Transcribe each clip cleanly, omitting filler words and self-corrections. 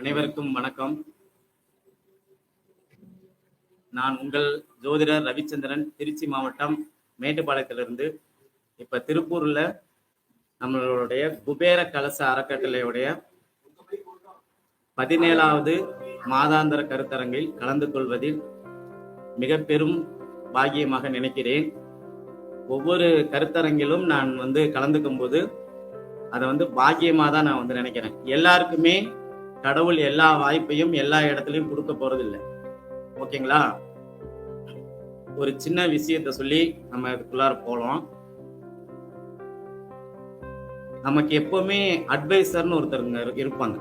அனைவருக்கும் வணக்கம். நான் உங்கள் ஜோதிடர் ரவிச்சந்திரன், திருச்சி மாவட்டம் மேட்டுப்பாளையத்திலிருந்து. இப்ப திருப்பூர்ல நம்மளுடைய குபேர கலச அறக்கட்டளையுடைய 17வது மாதாந்திர கருத்தரங்கில் கலந்து கொள்வதில் மிக பெரும் பாக்கியமாக நினைக்கிறேன். ஒவ்வொரு கருத்தரங்கிலும் நான் கலந்துக்கும் போது அதை பாக்கியமா தான் நான் நினைக்கிறேன். எல்லாருக்குமே கடவுள் எல்லா வாய்ப்பையும் எல்லா இடத்துலயும் கொடுக்க போறதில்லை. ஓகேங்களா? ஒரு சின்ன விஷயத்த சொல்லி நம்ம இதுக்குள்ளார போலாம். நமக்கு எப்பவுமே அட்வைசர்னு ஒருத்தருங்க இருப்பாங்க.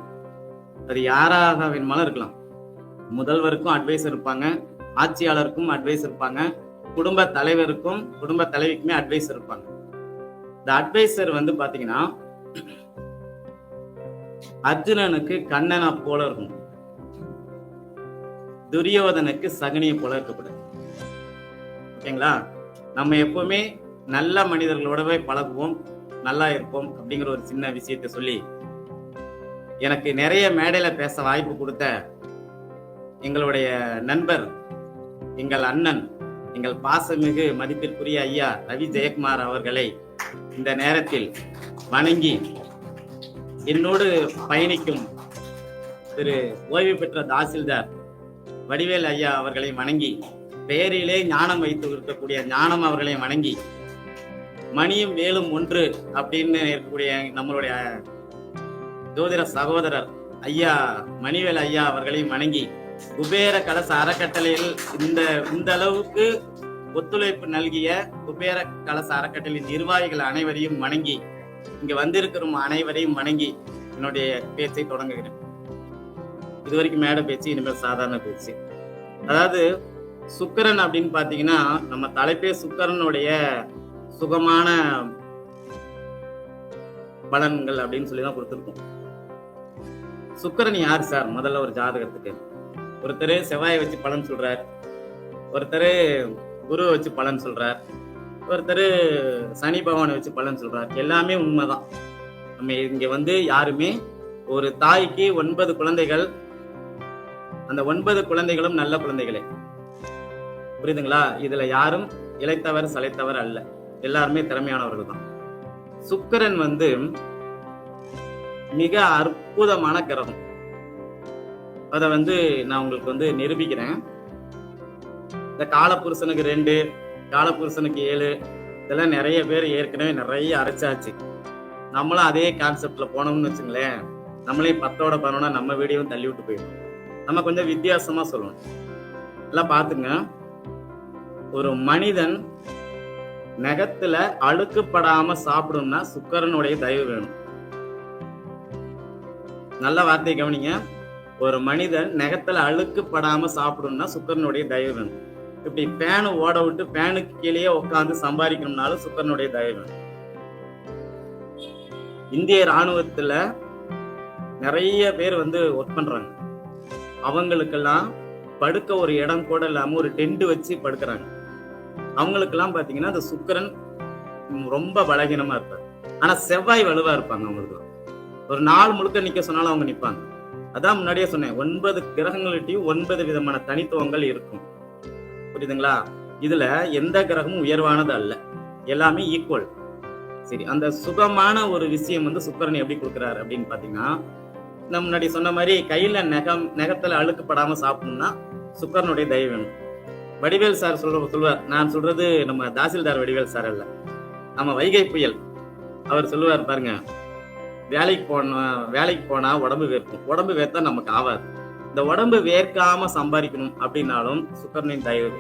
அது யாராக வேணுமாலும் இருக்கலாம். முதல்வருக்கும் அட்வைசர் இருப்பாங்க, ஆட்சியாளருக்கும் அட்வைசர் இருப்பாங்க, குடும்ப தலைவருக்கும் குடும்ப தலைவிக்குமே அட்வைசர் இருப்பாங்க. இந்த அட்வைசர் பாத்தீங்கன்னா அர்ஜுனனுக்கு கண்ணனை போல இருக்கும், துரியோதனுக்கு சகுனியை போல இருக்கக்கூடாது. ஓகேங்களா? நம்ம எப்பவுமே நல்ல மனிதர்களோடவே பழகுவோம், நல்லா இருப்போம் அப்படிங்கிற ஒரு சின்ன விஷயத்த சொல்லி, எனக்கு நிறைய மேடையில பேச வாய்ப்பு கொடுத்த எங்களுடைய நண்பர், எங்கள் அண்ணன், எங்கள் பாசமிகு மதிப்பிற்குரிய ஐயா ரவி ஜெயக்குமார் அவர்களை இந்த நேரத்தில் வணங்கி, என்னோடு பயணிக்கும் திரு ஓய்வு பெற்ற தாசில்தார் வடிவேல் ஐயா அவர்களை வணங்கி, பெயரிலே ஞானம் வைத்து இருக்கக்கூடிய ஞானம் அவர்களை வணங்கி, மணியும் வேலும் ஒன்று அப்படின்னு இருக்கக்கூடிய நம்மளுடைய ஜோதிட சகோதரர் ஐயா மணிவேல் ஐயா அவர்களையும் வணங்கி, குபேர கலச அறக்கட்டளையில் இந்த அளவுக்கு ஒத்துழைப்பு நல்கிய குபேர கலச அறக்கட்டளையின் நிர்வாகிகள் அனைவரையும் வணங்கி, இங்க வந்திருக்கிற அனைவரையும் வணங்கி என்னுடைய பேச்சை தொடங்குகிறேன். இதுவரைக்கும் மேடை பேச்சு, இனிமேல் சாதாரண பேச்சு. அதாவது சுக்கிரன் அப்படின்னு பாத்தீங்கன்னா, நம்ம தலைப்பே சுக்கிரனுடைய சுகமான பலன்கள் அப்படின்னு சொல்லிதான் கொடுத்துருக்கோம். சுக்கிரன் யார் சார்? முதல்ல ஒரு ஜாதகத்துக்கு ஒருத்தர் செவ்வாயை வச்சு பலன் சொல்றார், ஒருத்தர் குருவை வச்சு பலன் சொல்றார், ஒருத்தர் சனி பகவானை வச்சு பலன் சொல்றார். எல்லாமே உண்மைதான். நம்ம இங்க யாருமே, ஒரு தாய்க்கு 9 குழந்தைகள், அந்த 9 குழந்தைகளும் நல்ல குழந்தைகளே. புரியுதுங்களா? இதுல யாரும் இளைத்தவர் சளைத்தவர் அல்ல, எல்லாருமே திறமையானவர்கள் தான். சுக்கிரன் மிக அற்புதமான கிரகம். அத நான் உங்களுக்கு நிரூபிக்கிறேன். இந்த காலபுருஷனுக்கு 2, காலபுருஷனுக்கு 7, இதெல்லாம் நிறைய பேர் ஏற்கனவே நிறைய அரைச்சாச்சு. நம்மளும் அதே கான்செப்ட்ல போனோம்னு வச்சுங்களேன், நம்மளே 10ஓட 11 நம்ம வீடியோவும் தள்ளி விட்டு போயிடும். நம்ம கொஞ்சம் வித்தியாசமா சொல்லணும். எல்லாம் பாத்துங்க. ஒரு மனிதன் நகத்துல அழுக்குப்படாம சாப்பிடும்னா சுக்கிரனுடைய தயவு வேணும். நல்ல வார்த்தையை கவனிங்க. ஒரு மனிதன் நகத்துல அழுக்குப்படாம சாப்பிடும்னா சுக்கிரனுடைய தயவு வேணும். இப்படி பேனு ஓட விட்டு பேனுக்கு கீழே உட்காந்து சம்பாதிக்கணும்னாலும் சுக்கிரனுடைய தயவு வேணும். இந்திய ராணுவத்துல நிறைய பேர் ஒர்க் பண்றாங்க. அவங்களுக்கெல்லாம் படுக்க ஒரு இடம் கூட இல்லாம ஒரு டென்ட் வச்சு படுக்கிறாங்க. அவங்களுக்கெல்லாம் பாத்தீங்கன்னா அந்த சுக்கிரன் ரொம்ப பலகீனமா இருப்பார். ஆனா செவ்வாய் வலுவா இருப்பாங்க. அவங்களுக்கு ஒரு நாள் முழுக்க நிக்க சொன்னாலும் அவங்க நிப்பாங்க. அதான் முன்னாடியே சொன்னேன், 9 கிரகங்கள்கிட்டையும் 9 விதமான தனித்துவங்கள் இருக்கும். புரியுதுங்களா? இதுல எந்த கிரகமும் உயர்வானது அல்ல, எல்லாமே ஈக்குவல். சரி, அந்த சுகமான ஒரு விஷயம் சுக்கிரன் எப்படி கொடுக்குறாரு அப்படின்னு பாத்தீங்கன்னா, நம்ம முன்னாடி சொன்ன மாதிரி கையில நகத்துல அழுக்குப்படாம சாப்பிடணும்னா சுக்கிரனுடைய தயவு வேணும். வடிவேல் சார் சொல்லுவார், நான் சொல்றது நம்ம தாசில்தார் வடிவேல் சார் அல்ல, நம்ம வைகை புயல். அவர் சொல்லுவார் பாருங்க, வேலைக்கு போனா உடம்பு வேர்க்கும், உடம்பு வேர்த்தா நமக்கு ஆவாது. இந்த உடம்பு வேர்க்காம சம்பாதிக்கணும் அப்படின்னாலும் சுக்கிரனின் தயவு.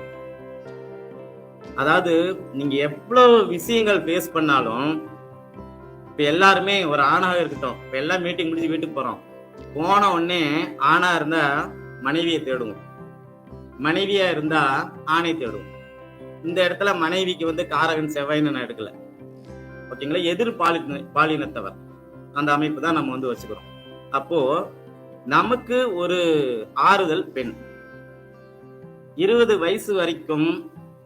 அதாவது நீங்க எவ்வளவு விஷயங்கள் பேஸ் பண்ணாலும், இப்ப எல்லாருமே ஒரு ஆணாக இருக்கட்டும், இப்ப எல்லாம் மீட்டிங் முடிஞ்சு வீட்டுக்கு போறோம், போன உடனே ஆணா இருந்தா மனைவியை தேடுவோம், மனைவியா இருந்தா ஆணை தேடுவோம். இந்த இடத்துல மனைவிக்கு காரகன் செவ்வாய்ன்னு நான் எடுக்கல. ஓகேங்களா? எதிர் பாலினத்தவர் அந்த அமைப்பு தான் நம்ம வச்சுக்கிறோம். அப்போ நமக்கு ஒரு ஆறுதல் பெண். 20 வயசு வரைக்கும்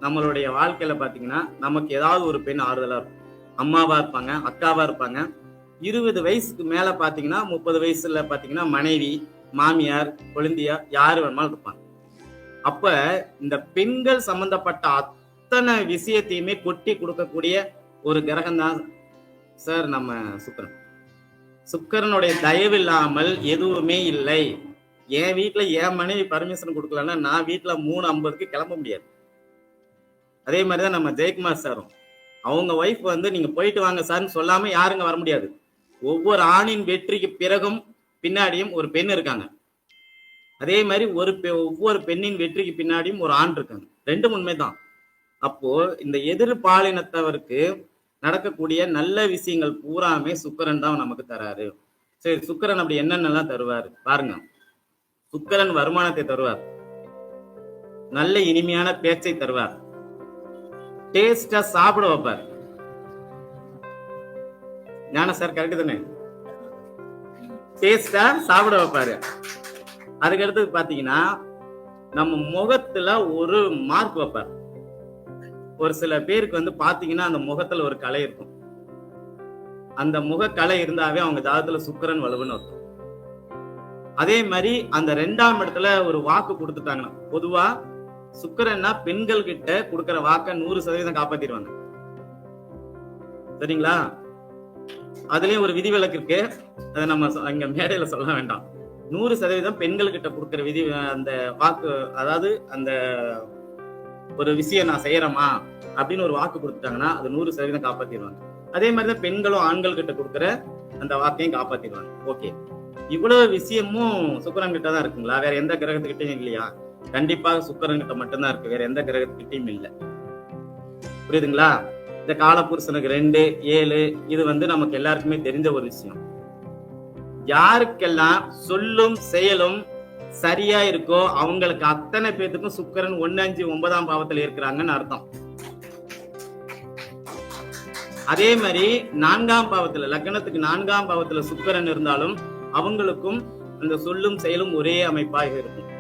நம்மளுடைய வாழ்க்கையில பாத்தீங்கன்னா நமக்கு ஏதாவது ஒரு பெண் ஆறுதலா இருக்கும். அம்மாவா இருப்பாங்க, அக்காவா இருப்பாங்க. 20 வயசுக்கு மேல பாத்தீங்கன்னா 30 வயசுல பாத்தீங்கன்னா மனைவி, மாமியார், கொழுந்தியா, யாரு வேணுமாலும் இருப்பாங்க. அப்ப இந்த பெண்கள் சம்பந்தப்பட்ட அத்தனை விஷயத்தையுமே கொட்டி கொடுக்கக்கூடிய ஒரு கிரகம் தான் சார் நம்ம சுக்கிரன். சுக்கிரனுடைய தயவு இல்லாமல் எதுவுமே இல்லை. என் வீட்டுல என் மனைவி பர்மிஷன் கொடுக்கலன்னா நான் வீட்டுல 3:50க்கு கிளம்ப முடியாது. அதே மாதிரிதான் நம்ம ஜெயக்குமார் சாரும், அவங்க ஒய்ஃப் வந்து நீங்க போயிட்டு வாங்க சார்னு சொல்லாம யாருங்க வர முடியாது. ஒவ்வொரு ஆணின் வெற்றிக்கு பிறகும் பின்னாடியும் ஒரு பெண் இருக்காங்க. அதே மாதிரி ஒவ்வொரு பெண்ணின் வெற்றிக்கு பின்னாடியும் ஒரு ஆண் இருக்காங்க. ரெண்டும் உண்மைதான். அப்போ இந்த எதிர்பாலினத்தவருக்கு நடக்கக்கூடிய நல்ல விஷயங்கள் பூராமே சுக்கிரன் தான் நமக்கு தராரு. சரி, சுக்கிரன் அப்படி என்னென்னலாம் தருவாரு பாருங்க. சுக்கிரன் வருமானத்தை தருவார், நல்ல இனிமையான பேச்சை தருவார், டேஸ்டா சாப்பிட வைப்பார். ஞான சார் கரெக்ட் தானே? டேஸ்டா சாப்பிட வைப்பாரு. அதுக்கடுத்து பாத்தீங்கன்னா நம்ம முகத்துல ஒரு மார்க் வைப்பார். ஒரு சில பேருக்கு வந்து பாத்தீங்கன்னா அந்த முகத்துல ஒரு கலை இருக்கும். அந்த முக கலை இருந்தாவே அவங்க ஜாதகத்துல சுக்கிரன் வலுவுன்னு இருக்கும். அதே மாதிரி அந்த 2ஆம் இடத்துல ஒரு வாக்கு கொடுத்துட்டாங்கன்னா, பொதுவா சுக்கிரன்னா பெண்கள் கிட்ட கொடுக்கிற வாக்க 100% காப்பாத்திடுவாங்க. சரிங்களா? அதுலயும் ஒரு விதிவிலக்கு இருக்கு, அதை நம்ம இங்க மேடையில சொல்ல வேண்டாம். 100% பெண்கள் கிட்ட கொடுக்கிற விதி அந்த வாக்கு, அதாவது அந்த ஒரு விஷயம் நான் செய்யறேமா அப்படின்னு ஒரு வாக்கு கொடுத்துட்டாங்கன்னா அது 100% காப்பாத்திடுவாங்க. அதே மாதிரிதான் பெண்களும் ஆண்கள் கிட்ட கொடுக்கிற அந்த வாக்கையும் காப்பாத்திடுவாங்க. ஓகே, இவ்வளவு விஷயமும் சுக்கிரன் கிட்ட தான் இருக்குங்களா? வேற எந்த கிரகத்துக்கிட்டையும் இல்லையா? கண்டிப்பாக சுக்கிரன் கிட்ட மட்டும்தான் இருக்கு, வேற எந்த கிரகத்துக்கிட்டையும் இல்லை. புரியுதுங்களா? இந்த காலபுருஷனுக்கு 2, 7 இது வந்து நமக்கு எல்லாருக்குமே தெரிஞ்ச ஒரு விஷயம். யாருக்கெல்லாம் சொல்லும் செயலும் சரியா இருக்கோ அவங்களுக்கு அத்தனை பேத்துக்கும் சுக்கிரன் 1, 5, 9ஆம் பாவத்துல இருக்கிறாங்கன்னு அர்த்தம். அதே மாதிரி 4ஆம் பாவத்துல, லக்னத்துக்கு 4ஆம் பாவத்துல சுக்கிரன் இருந்தாலும் அவங்களுக்கும் அந்த சொல்லும் செயலும் ஒரே அமைப்பாக இருக்கும்.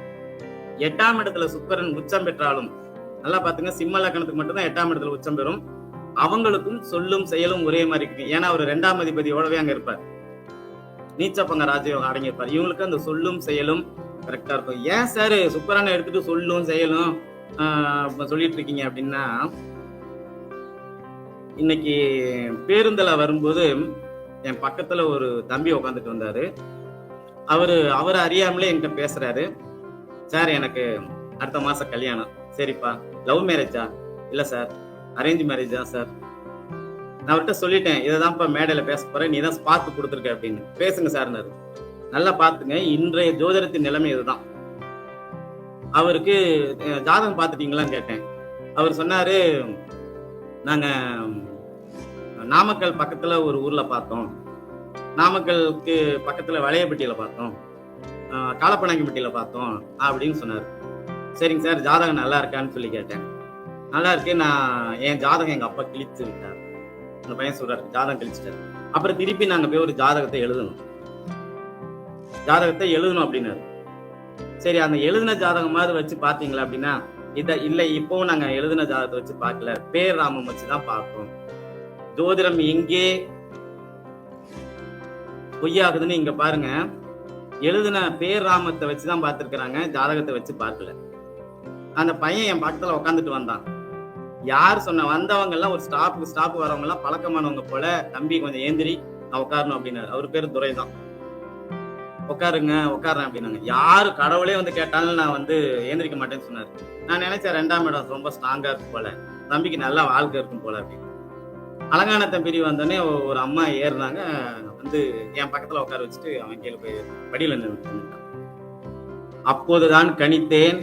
8ஆம் இடத்துல சுக்கிரன் உச்சம் பெற்றாலும், நல்லா பாத்துங்க, சிம்ம லக்னத்துக்கு மட்டும்தான் 8ஆம் இடத்துல உச்சம் பெறும். அவங்களுக்கும் சொல்லும் செயலும் ஒரே மாதிரி இருக்கு. ஏன்னா அவர் 2ஆம் அதிபதியோடவே அங்க இருப்பார், நீச்சப்பங்க ராஜயோகம் அடங்கியிருப்பார். இவங்களுக்கு அந்த சொல்லும் செயலும் கரெக்டா இருக்கும். ஏன் சார் சுக்கிரனை எடுத்துட்டு சொல்லும் செயலும் சொல்லிட்டு இருக்கீங்க அப்படின்னா, இன்னைக்கு பேருந்துல வரும்போது என் பக்கத்துல ஒரு தம்பி உட்காந்துட்டு வந்தாரு. அவரு அறியாமலே என்கிட்ட பேசுறாரு. சார் எனக்கு அடுத்த மாசம் கல்யாணம். சரிப்பா, லவ் மேரேஜா? இல்ல சார், அரேஞ்ச் மேரேஜா சார்? நான் அவர்கிட்ட சொல்லிட்டேன், இதைதான்ப்பா மேடையில பேச போறேன், நீ தான் பார்த்து கொடுத்துருக்க அப்படின்னு. பேசுங்க சார்னாரு. நல்லா பாத்துங்க, இன்றைய ஜோதிடத்தின் நிலைமை இதுதான். அவருக்கு ஜாதகம் பார்த்துட்டீங்களான்னு கேட்டேன். அவர் சொன்னாரு, நாங்க நாமக்கல் பக்கத்துல ஒரு ஊர்ல பார்த்தோம், நாமக்கலுக்கு பக்கத்துல வளையப்பட்டியில பார்த்தோம், காலப்பனாங்கிப்பட்டியில பார்த்தோம் அப்படின்னு சொன்னாரு. சரிங்க சார், ஜாதகம் நல்லா இருக்கான்னு சொல்லி கேட்டேன். நல்லா இருக்கு, நான் என் ஜாதகம் எங்க அப்பா கிழிச்சு விட்டார். அந்த பையன் சொல்றாரு, ஜாதகம் கிழிச்சிட்டாரு. அப்புறம் திருப்பி நாங்க போய் ஒரு ஜாதகத்தை எழுதணும் அப்படின்னாரு. சரி, அந்த எழுதின ஜாதகமாவது வச்சு பாத்தீங்களா அப்படின்னா, இல்ல இப்பவும் நாங்க எழுதின ஜாதகத்தை வச்சு பார்க்கல, பேர் ராமம் வச்சுதான் பார்ப்போம். ஜோதிடம் எங்கே பொய்யாகுதுன்னு இங்க பாருங்க, எழுதின பேர் ராமத்தை வச்சுதான் பார்த்திருக்கிறாங்க, ஜாதகத்தை வச்சு பார்க்கல. அந்த பையன் என் பக்கத்துல உட்காந்துட்டு வந்தான். யார் சொன்ன? வந்தவங்க எல்லாம் ஒரு ஸ்டாப் வரவங்க எல்லாம் பழக்கமானவங்க போல, தம்பி கொஞ்சம் ஏந்திரி, நான் உட்காரணும் அப்படின்னாரு. அவர் பேரு துரை தான். உட்காருறேன் அப்படின்னாங்க. யாரு கடவுளே வந்து கேட்டாலும் நான் வந்து ஏந்திரிக்க மாட்டேன்னு சொன்னாரு. நான் நினைச்சேன் 2ஆம் இடம் ரொம்ப ஸ்ட்ராங்கா இருக்கும் போல, தம்பிக்கு நல்லா வாழ்க்கை இருக்கும் போல அப்படின்னு. அலங்கானத்தை பிரிவு வந்தோடனே ஒரு அம்மா ஏறுனாங்க, வந்து என் பக்கத்துல உட்கார வச்சுட்டு அவன் கீழே போய் படியில நின்று. அப்போதுதான் கணித்தேன்,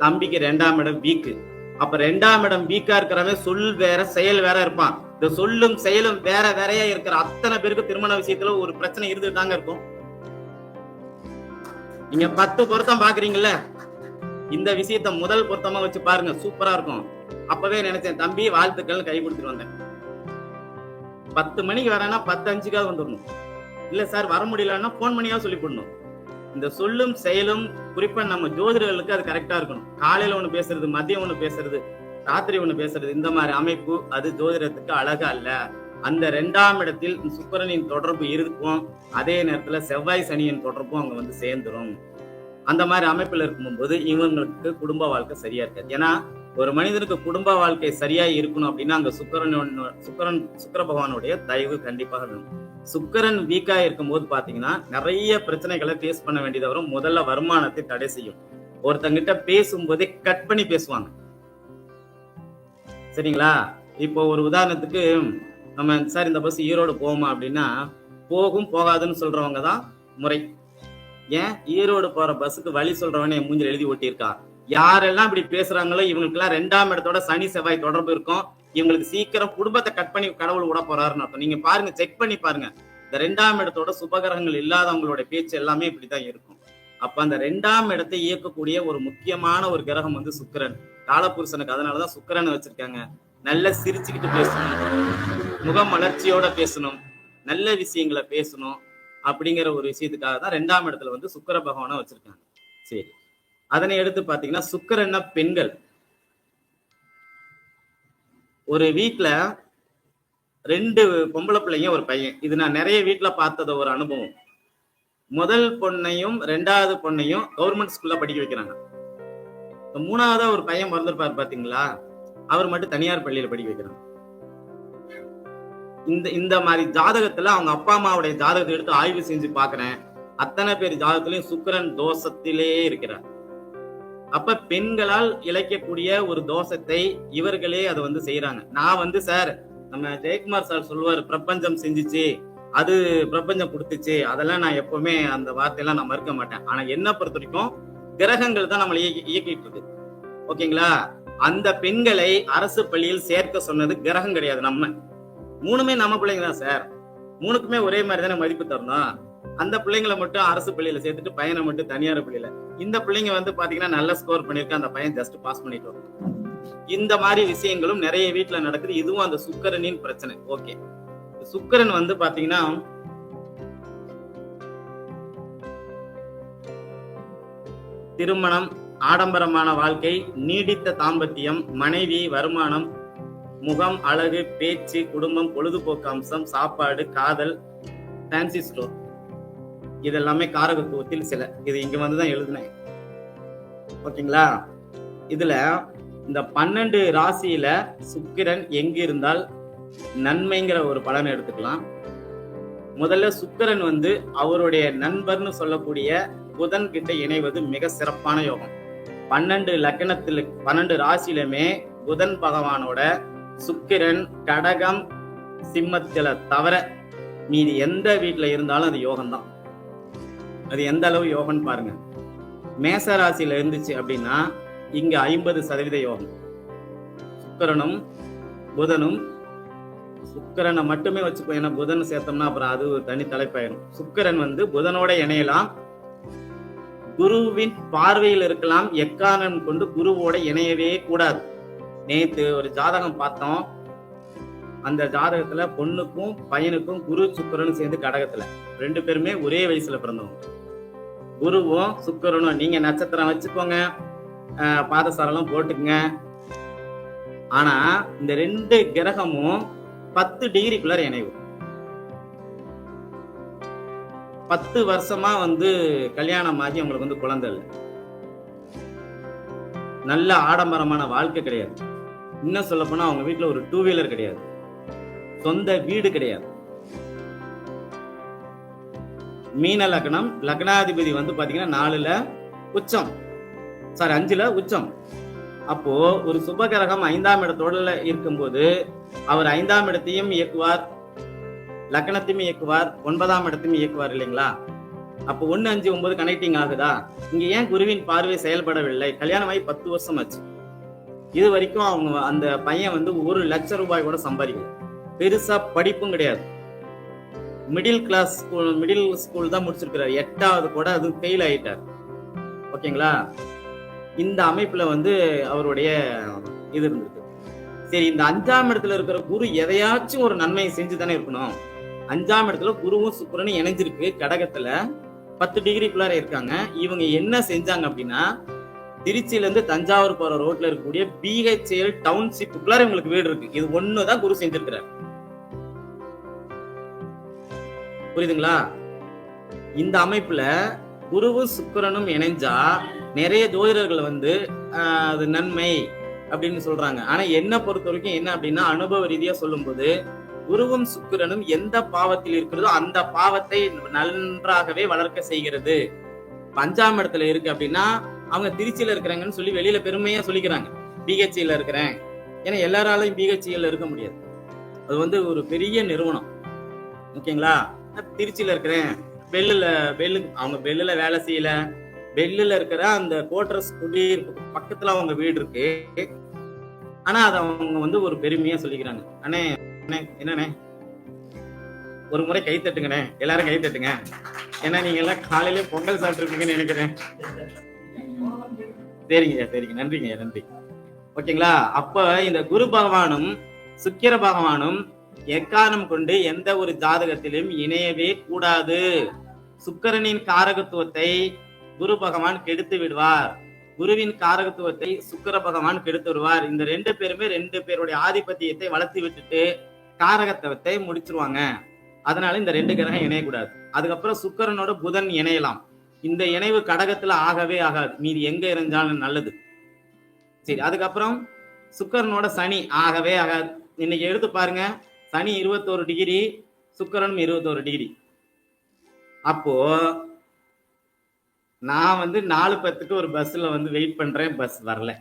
தம்பிக்கு 2ஆம் இடம் வீக்கு. அப்ப 2ஆம் இடம் வீக்கா இருக்கிறவன் சொல் வேற செயல் வேற இருப்பான். இந்த சொல்லும் செயலும் வேற வேறையா இருக்கிற அத்தனை பேருக்கு திருமண விஷயத்துல ஒரு பிரச்சனை இருந்துட்டு தாங்க இருக்கும். நீங்க 10 பொருத்தம் பாக்குறீங்கல்ல, இந்த விஷயத்த முதல் பொருத்தமா வச்சு பாருங்க, சூப்பரா இருக்கும். அப்பவே நினைச்சேன், தம்பி வாழ்த்துக்கள் கை கொடுத்துட்டு வந்தேன். 10 மணிக்கு வரேன்னா 10:05 வந்துடணும். இல்ல சார் வர முடியலன்னா போன் பண்ணியா சொல்லி போடணும். இந்த சொல்லும் செயலும் குறிப்பா நம்ம ஜோதிடர்களுக்கு அது கரெக்டா இருக்கணும். காலையில ஒண்ணு பேசுறது, மதியம் ஒண்ணு பேசுறது, ராத்திரி ஒண்ணு பேசுறது, இந்த மாதிரி அமைப்பு அது ஜோதிடத்துக்கு அழகா அல்ல. அந்த 2ஆம் இடத்தில் சுக்கிரனின் தொடர்பு இருக்கும். அதே நேரத்துல செவ்வாய் சனியின் தொடர்பும் அங்க வந்து சேர்ந்துரும். அந்த மாதிரி அமைப்புல இருக்கும்போது இவங்களுக்கு குடும்ப வாழ்க்கை சரியா இருக்காது. ஏன்னா ஒரு மனிதனுக்கு குடும்ப வாழ்க்கை சரியா இருக்கணும் அப்படின்னா அங்க சுக்கிர பகவானுடைய தயவு கண்டிப்பாக வேணும். சுக்கிரன் வீக்கா இருக்கும்போது பாத்தீங்கன்னா நிறைய பிரச்சனைகளை ஃபேஸ் பண்ண வேண்டியது வரும். முதல்ல வருமானத்தை தடை செய்யும். ஒருத்தங்கிட்ட பேசும்போதே கட் பண்ணி பேசுவாங்க. சரிங்களா? இப்போ ஒரு உதாரணத்துக்கு நம்ம சார் இந்த பஸ் ஈரோடு போகுமா அப்படின்னா போகும் போகாதுன்னு சொல்றவங்க தான் முறை. ஏன் ஈரோடு போற பஸ்ஸுக்கு வழி சொல்றவனே மூஞ்சில் எழுதி ஒட்டியிருக்கான். யாரெல்லாம் இப்படி பேசுறாங்களோ இவங்களுக்குலாம் 2ஆம் இடத்தோட சனி செவ்வாய் தொடர்பு இருக்கும். இவங்களுக்கு சீக்கிரம் குடும்பத்தை கட் பண்ணி கடவுள் விட போறாருன்னு அர்த்தம். நீங்க பாருங்க, செக் பண்ணி பாருங்க. இந்த 2ஆம் இடத்தோட சுபகிரகங்கள் இல்லாதவங்களோட பேச்சு எல்லாமே இப்படிதான் இருக்கும். அப்ப அந்த 2ஆம் இடத்தை இயக்கக்கூடிய ஒரு முக்கியமான ஒரு கிரகம் வந்து சுக்கிரன். காலபுருஷனுக்கு அதனாலதான் சுக்கிரன் வச்சிருக்காங்க. நல்ல சிரிச்சுக்கிட்டு பேசணும், முகமலர்ச்சியோட பேசணும், நல்ல விஷயங்களை பேசணும் அப்படிங்கிற ஒரு விஷயத்துக்காக தான் 2ஆம் இடத்துல வந்து சுக்கிர பகவானை வச்சிருக்காங்க. சரி, அதனை எடுத்து பாத்தீங்கன்னா சுக்கிரன்னா பெண்கள். ஒரு வீட்டுல 2 பொம்பளை பிள்ளைங்க ஒரு பையன். இது நான் நிறைய வீட்டுல பார்த்தத ஒரு அனுபவம். முதல் பொண்ணையும் 2ஆவது பொண்ணையும் கவர்மெண்ட் ஸ்கூல்ல படிக்க வைக்கிறாங்க. 3ஆவதா ஒரு பையன் பிறந்திருப்பாரு பாத்தீங்களா, அவர் மட்டும் தனியார் பள்ளியில படிக்க வைக்கிறாங்க. இந்த மாதிரி ஜாதகத்துல அவங்க அப்பா அம்மாவுடைய ஜாதகத்தை எடுத்து ஆய்வு செஞ்சு பாக்குறேன். அத்தனை பேர் ஜாதகத்திலையும் சுக்கிரன் தோஷத்திலே இருக்கிறார். அப்ப பெண்களால் இழைக்கக்கூடிய ஒரு தோஷத்தை இவர்களே அதை வந்து செய்யறாங்க. நான் வந்து சார், நம்ம ஜெயக்குமார் சார் சொல்லுவாரு, பிரபஞ்சம் செஞ்சுச்சு, அது பிரபஞ்சம் கொடுத்துச்சு, அதெல்லாம் நான் எப்பவுமே அந்த வார்த்தையெல்லாம் நான் மறுக்க மாட்டேன். ஆனா என்ன பொறுத்த வரைக்கும் கிரகங்கள் தான் நம்மளை இயக்கிட்டு இருக்கு. ஓகேங்களா? அந்த பெண்களை அரசு பள்ளியில் சேர்க்க சொன்னது கிரகம் கிடையாது. நம்ம 3மே நம்ம பிள்ளைங்க தான் சார். 3க்குமே ஒரே மாதிரி தானே மதிப்பு தரணும். அந்த பிள்ளைங்களை மட்டும் அரசு பள்ளியில சேர்த்துட்டு பையனை மட்டும் தனியார் பள்ளியில. இந்த பிள்ளைங்க வந்து பாத்தீங்கன்னா நல்ல ஸ்கோர் பண்ணிருக்க, அந்த பையன் ஜஸ்ட் பாஸ் பண்ணிட்டு வரும். இந்த மாதிரி விஷயங்களும் நிறைய வீட்டுல நடக்குது. இதுவும் அந்த சுக்கிரனின் பிரச்சனை. ஓகே, சுக்கிரன் வந்து பாத்தீங்கன்னா திருமணம், ஆடம்பரமான வாழ்க்கை, நீடித்த தாம்பத்தியம், மனைவி, வருமானம், முகம், அழகு, பேச்சு, குடும்பம், பொழுதுபோக்கு அம்சம், சாப்பாடு, காதல், ஃபேன்சி ஸ்டோர், இதெல்லாமே காரகத்துவத்தில் சில. இது இங்க வந்துதான் எழுதுனேன். ஓகேங்களா? இதுல இந்த 12 ராசியில சுக்கிரன் எங்க இருந்தால் நன்மைங்கிற ஒரு பலனை எடுத்துக்கலாம். முதல்ல சுக்கிரன் வந்து அவருடைய நண்பர்னு சொல்லக்கூடிய புதன் கிட்ட இணைவது மிக சிறப்பான யோகம். 12 லக்னத்துல 12 ராசியிலுமே புதன் பகவானோட சுக்கிரன் கடகம் சிம்மத்தில தவிர மீதி எந்த வீட்டுல இருந்தாலும் அது யோகம்தான். அது எந்த அளவு யோகம்னு பாருங்க. மேச ராசியில இருந்துச்சு அப்படின்னா இங்க 50% யோகம். சுக்கிரனும் புதனும், சுக்கிரனை மட்டுமே வச்சுக்கோ, ஏன்னா புதன் சேர்த்தோம்னா அப்புறம் அது தனி தலைப்பாயிரும். சுக்கிரன் வந்து புதனோட இணையலாம், குருவின் பார்வையில் இருக்கலாம், எக்காரணம் கொண்டு குருவோட இணையவே கூடாது. நேத்து ஒரு ஜாதகம் பார்த்தோம். அந்த ஜாதகத்துல பொண்ணுக்கும் பையனுக்கும் குரு சுக்கிரனும் சேர்ந்து கடகத்துல 2 பேருமே ஒரே வயசுல பிறந்தவங்க. குருவும் சுக்கிரனும் நீங்க நட்சத்திரம் வச்சுக்கோங்க, பாதசாரெல்லாம் போட்டுக்குங்க. ஆனா இந்த 2 கிரகமும் 10 டிகிரிக்குள்ள இணைவு. 10 வருஷமா வந்து கல்யாணம் ஆகி அவங்களுக்கு வந்து குழந்தை இல்லை. நல்ல ஆடம்பரமான வாழ்க்கை கிடையாது. இன்னும் சொல்ல போனா அவங்க வீட்டுல ஒரு 2 வீலர் கிடையாது, சொந்த வீடு கிடையாது. மீன லக்னம், லக்னாதிபதி வந்து பாத்தீங்கன்னா 4ல உச்சம், 5ல உச்சம். அப்போ ஒரு சுபகிரகம் 5ஆம் இடத்தோட இருக்கும்போது அவர் 5ஆம் இடத்தையும் இயக்குவார், லக்னத்தையும் இயக்குவார், 9ஆம் இடத்தையும் இயக்குவார் இல்லைங்களா? அப்போ 1, 5, 9 கனெக்டிங் ஆகுதா? இங்க ஏன் குருவின் பார்வை செயல்படவில்லை? கல்யாணம் ஆகி 10 வருஷம் ஆச்சு. இது வரைக்கும் அவங்க அந்த பையன் வந்து 1 லட்சம் ரூபாய் கூட சம்பாதிக்கல. பெருசா படிப்பும் கிடையாது, மிடில் ஸ்கூல் தான் முடிச்சிருக்கிறார். 8வது கூட அது ஃபெயில் ஆயிட்டார். ஓகேங்களா? இந்த அமைப்புல வந்து அவருடைய இது இருந்திருக்கு. சரி, இந்த 5ஆம் இடத்துல இருக்கிற குரு எதையாச்சும் ஒரு நன்மையை செஞ்சு தானே இருக்கணும். 5ஆம் இடத்துல குருவும் சுக்கிரனும் இணைஞ்சிருக்கு, கடகத்துல 10 டிகிரிக்குள்ளார இருக்காங்க. இவங்க என்ன செஞ்சாங்க அப்படின்னா, திருச்சியில இருந்து தஞ்சாவூர் போற ரோட்ல இருக்கக்கூடிய BHL டவுன்ஷிப்புக்குள்ளார இவங்களுக்கு வீடு இருக்கு. இது ஒண்ணுதான் குரு செஞ்சிருக்கிறார். புரியுதுங்களா? இந்த அமைப்புல குருவும் சுக்கிரனும் இணைஞ்சா நிறைய ஜோதிடர்கள் வந்து அது நன்மை அப்படின்னு சொல்றாங்க. ஆனா என்ன பொறுத்த வரைக்கும் என்ன அப்படின்னா, அனுபவ ரீதியா சொல்லும்போது குருவும் சுக்கிரனும் எந்த பாவத்தில் இருக்கிறதோ அந்த பாவத்தை நன்றாகவே வளர்க்க செய்கிறது. 5ஆம் இடத்துல இருக்கு அப்படின்னா அவங்க திருச்சியில இருக்கிறாங்கன்னு சொல்லி வெளியில பெருமையா சொல்லிக்கிறாங்க, பிஹெச்ல இருக்கிறேன். ஏன்னா எல்லாராலையும் பிஹெச்ல இருக்க முடியாது, அது வந்து ஒரு பெரிய நிறுவனம். ஓகேங்களா? திருச்சியில இருக்கிறேன், அவங்க பெல்லுல வேலை செய்யல, பெல்லுல இருக்கிற அந்த கோட்ரஸ் குடியிருப்பு பக்கத்துல அவங்க வீடு இருக்கு. ஆனா அதை அவங்க வந்து ஒரு பெருமையா சொல்லிக்கிறாங்க. அண்ணே என்னண்ணே ஒரு முறை கை தட்டுங்கண்ணே, எல்லாரும் கை தட்டுங்க. ஏன்னா நீங்க எல்லாம் காலையில பொங்கல் சாப்பிட்டுருப்பீங்கன்னு நினைக்கிறேன். சரிங்க, நன்றிங்க, நன்றி. ஓகேங்களா? அப்ப இந்த குரு பகவானும் சுக்கிர பகவானும் எக்காரணம் கொண்டு எந்த ஒரு ஜாதகத்திலும் இணையவே கூடாது. சுக்கிரனின் காரகத்துவத்தை குரு பகவான் கெடுத்து விடுவார், குருவின் காரகத்துவத்தை சுக்கிர பகவான் கெடுத்து விடுவார். இந்த 2 பேருமே 2 பேருடைய ஆதிபத்தியத்தை வளர்த்து விட்டுட்டு காரகத்துவத்தை முடிச்சிருவாங்க. அதனால இந்த 2 கிரகம் இணையக்கூடாது. அதுக்கப்புறம் சுக்கிரனோட புதன் இணையலாம். இந்த இணைவு கடகத்துல ஆகவே ஆகாது, மீதி எங்க இருந்தாலும் நல்லது. சரி, அதுக்கப்புறம் சுக்கிரனோட சனி ஆகவே ஆகாது. இன்னைக்கு எடுத்து பாருங்க, சனி 21 டிகிரி, சுக்கிரனும் 21 டிகிரி. அப்போ நான் வந்து 4:10க்கு ஒரு பஸ்ல வந்து வெயிட் பண்றேன், பஸ் வரல.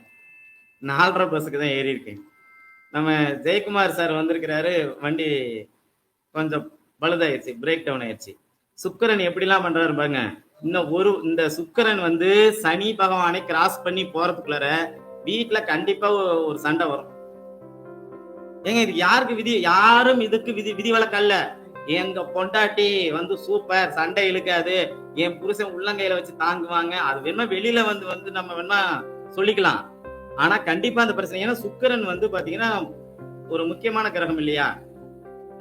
4:30 பஸ்ஸுக்கு தான் ஏறி இருக்கேன். நம்ம ஜெயக்குமார் சார் வந்திருக்கிறாரு, வண்டி கொஞ்சம் பழுதாயிருச்சு, பிரேக் டவுன் ஆயிடுச்சு. சுக்கிரன் எப்படிலாம் பண்றாரு பாருங்க. இந்த சுக்கிரன் வந்து சனி பகவானை கிராஸ் பண்ணி போறதுக்குள்ளார வீட்டுல கண்டிப்பா ஒரு சண்டை வரும். ஏங்க இது யாருக்கு விதி? யாரும் இதுக்கு விதிவிலக்கு அல்ல. எங்க பொண்டாட்டி வந்து சூப்பர், சண்டை இழுக்காது, என் புருஷன் உள்ளங்கையில வச்சு தாங்குவாங்க, அது வேணா வெளியில வந்து நம்ம வேணா சொல்லிக்கலாம். ஆனா கண்டிப்பா அந்த பிரச்சனை, ஏன்னா சுக்கிரன் வந்து பாத்தீங்கன்னா ஒரு முக்கியமான கிரகம் இல்லையா,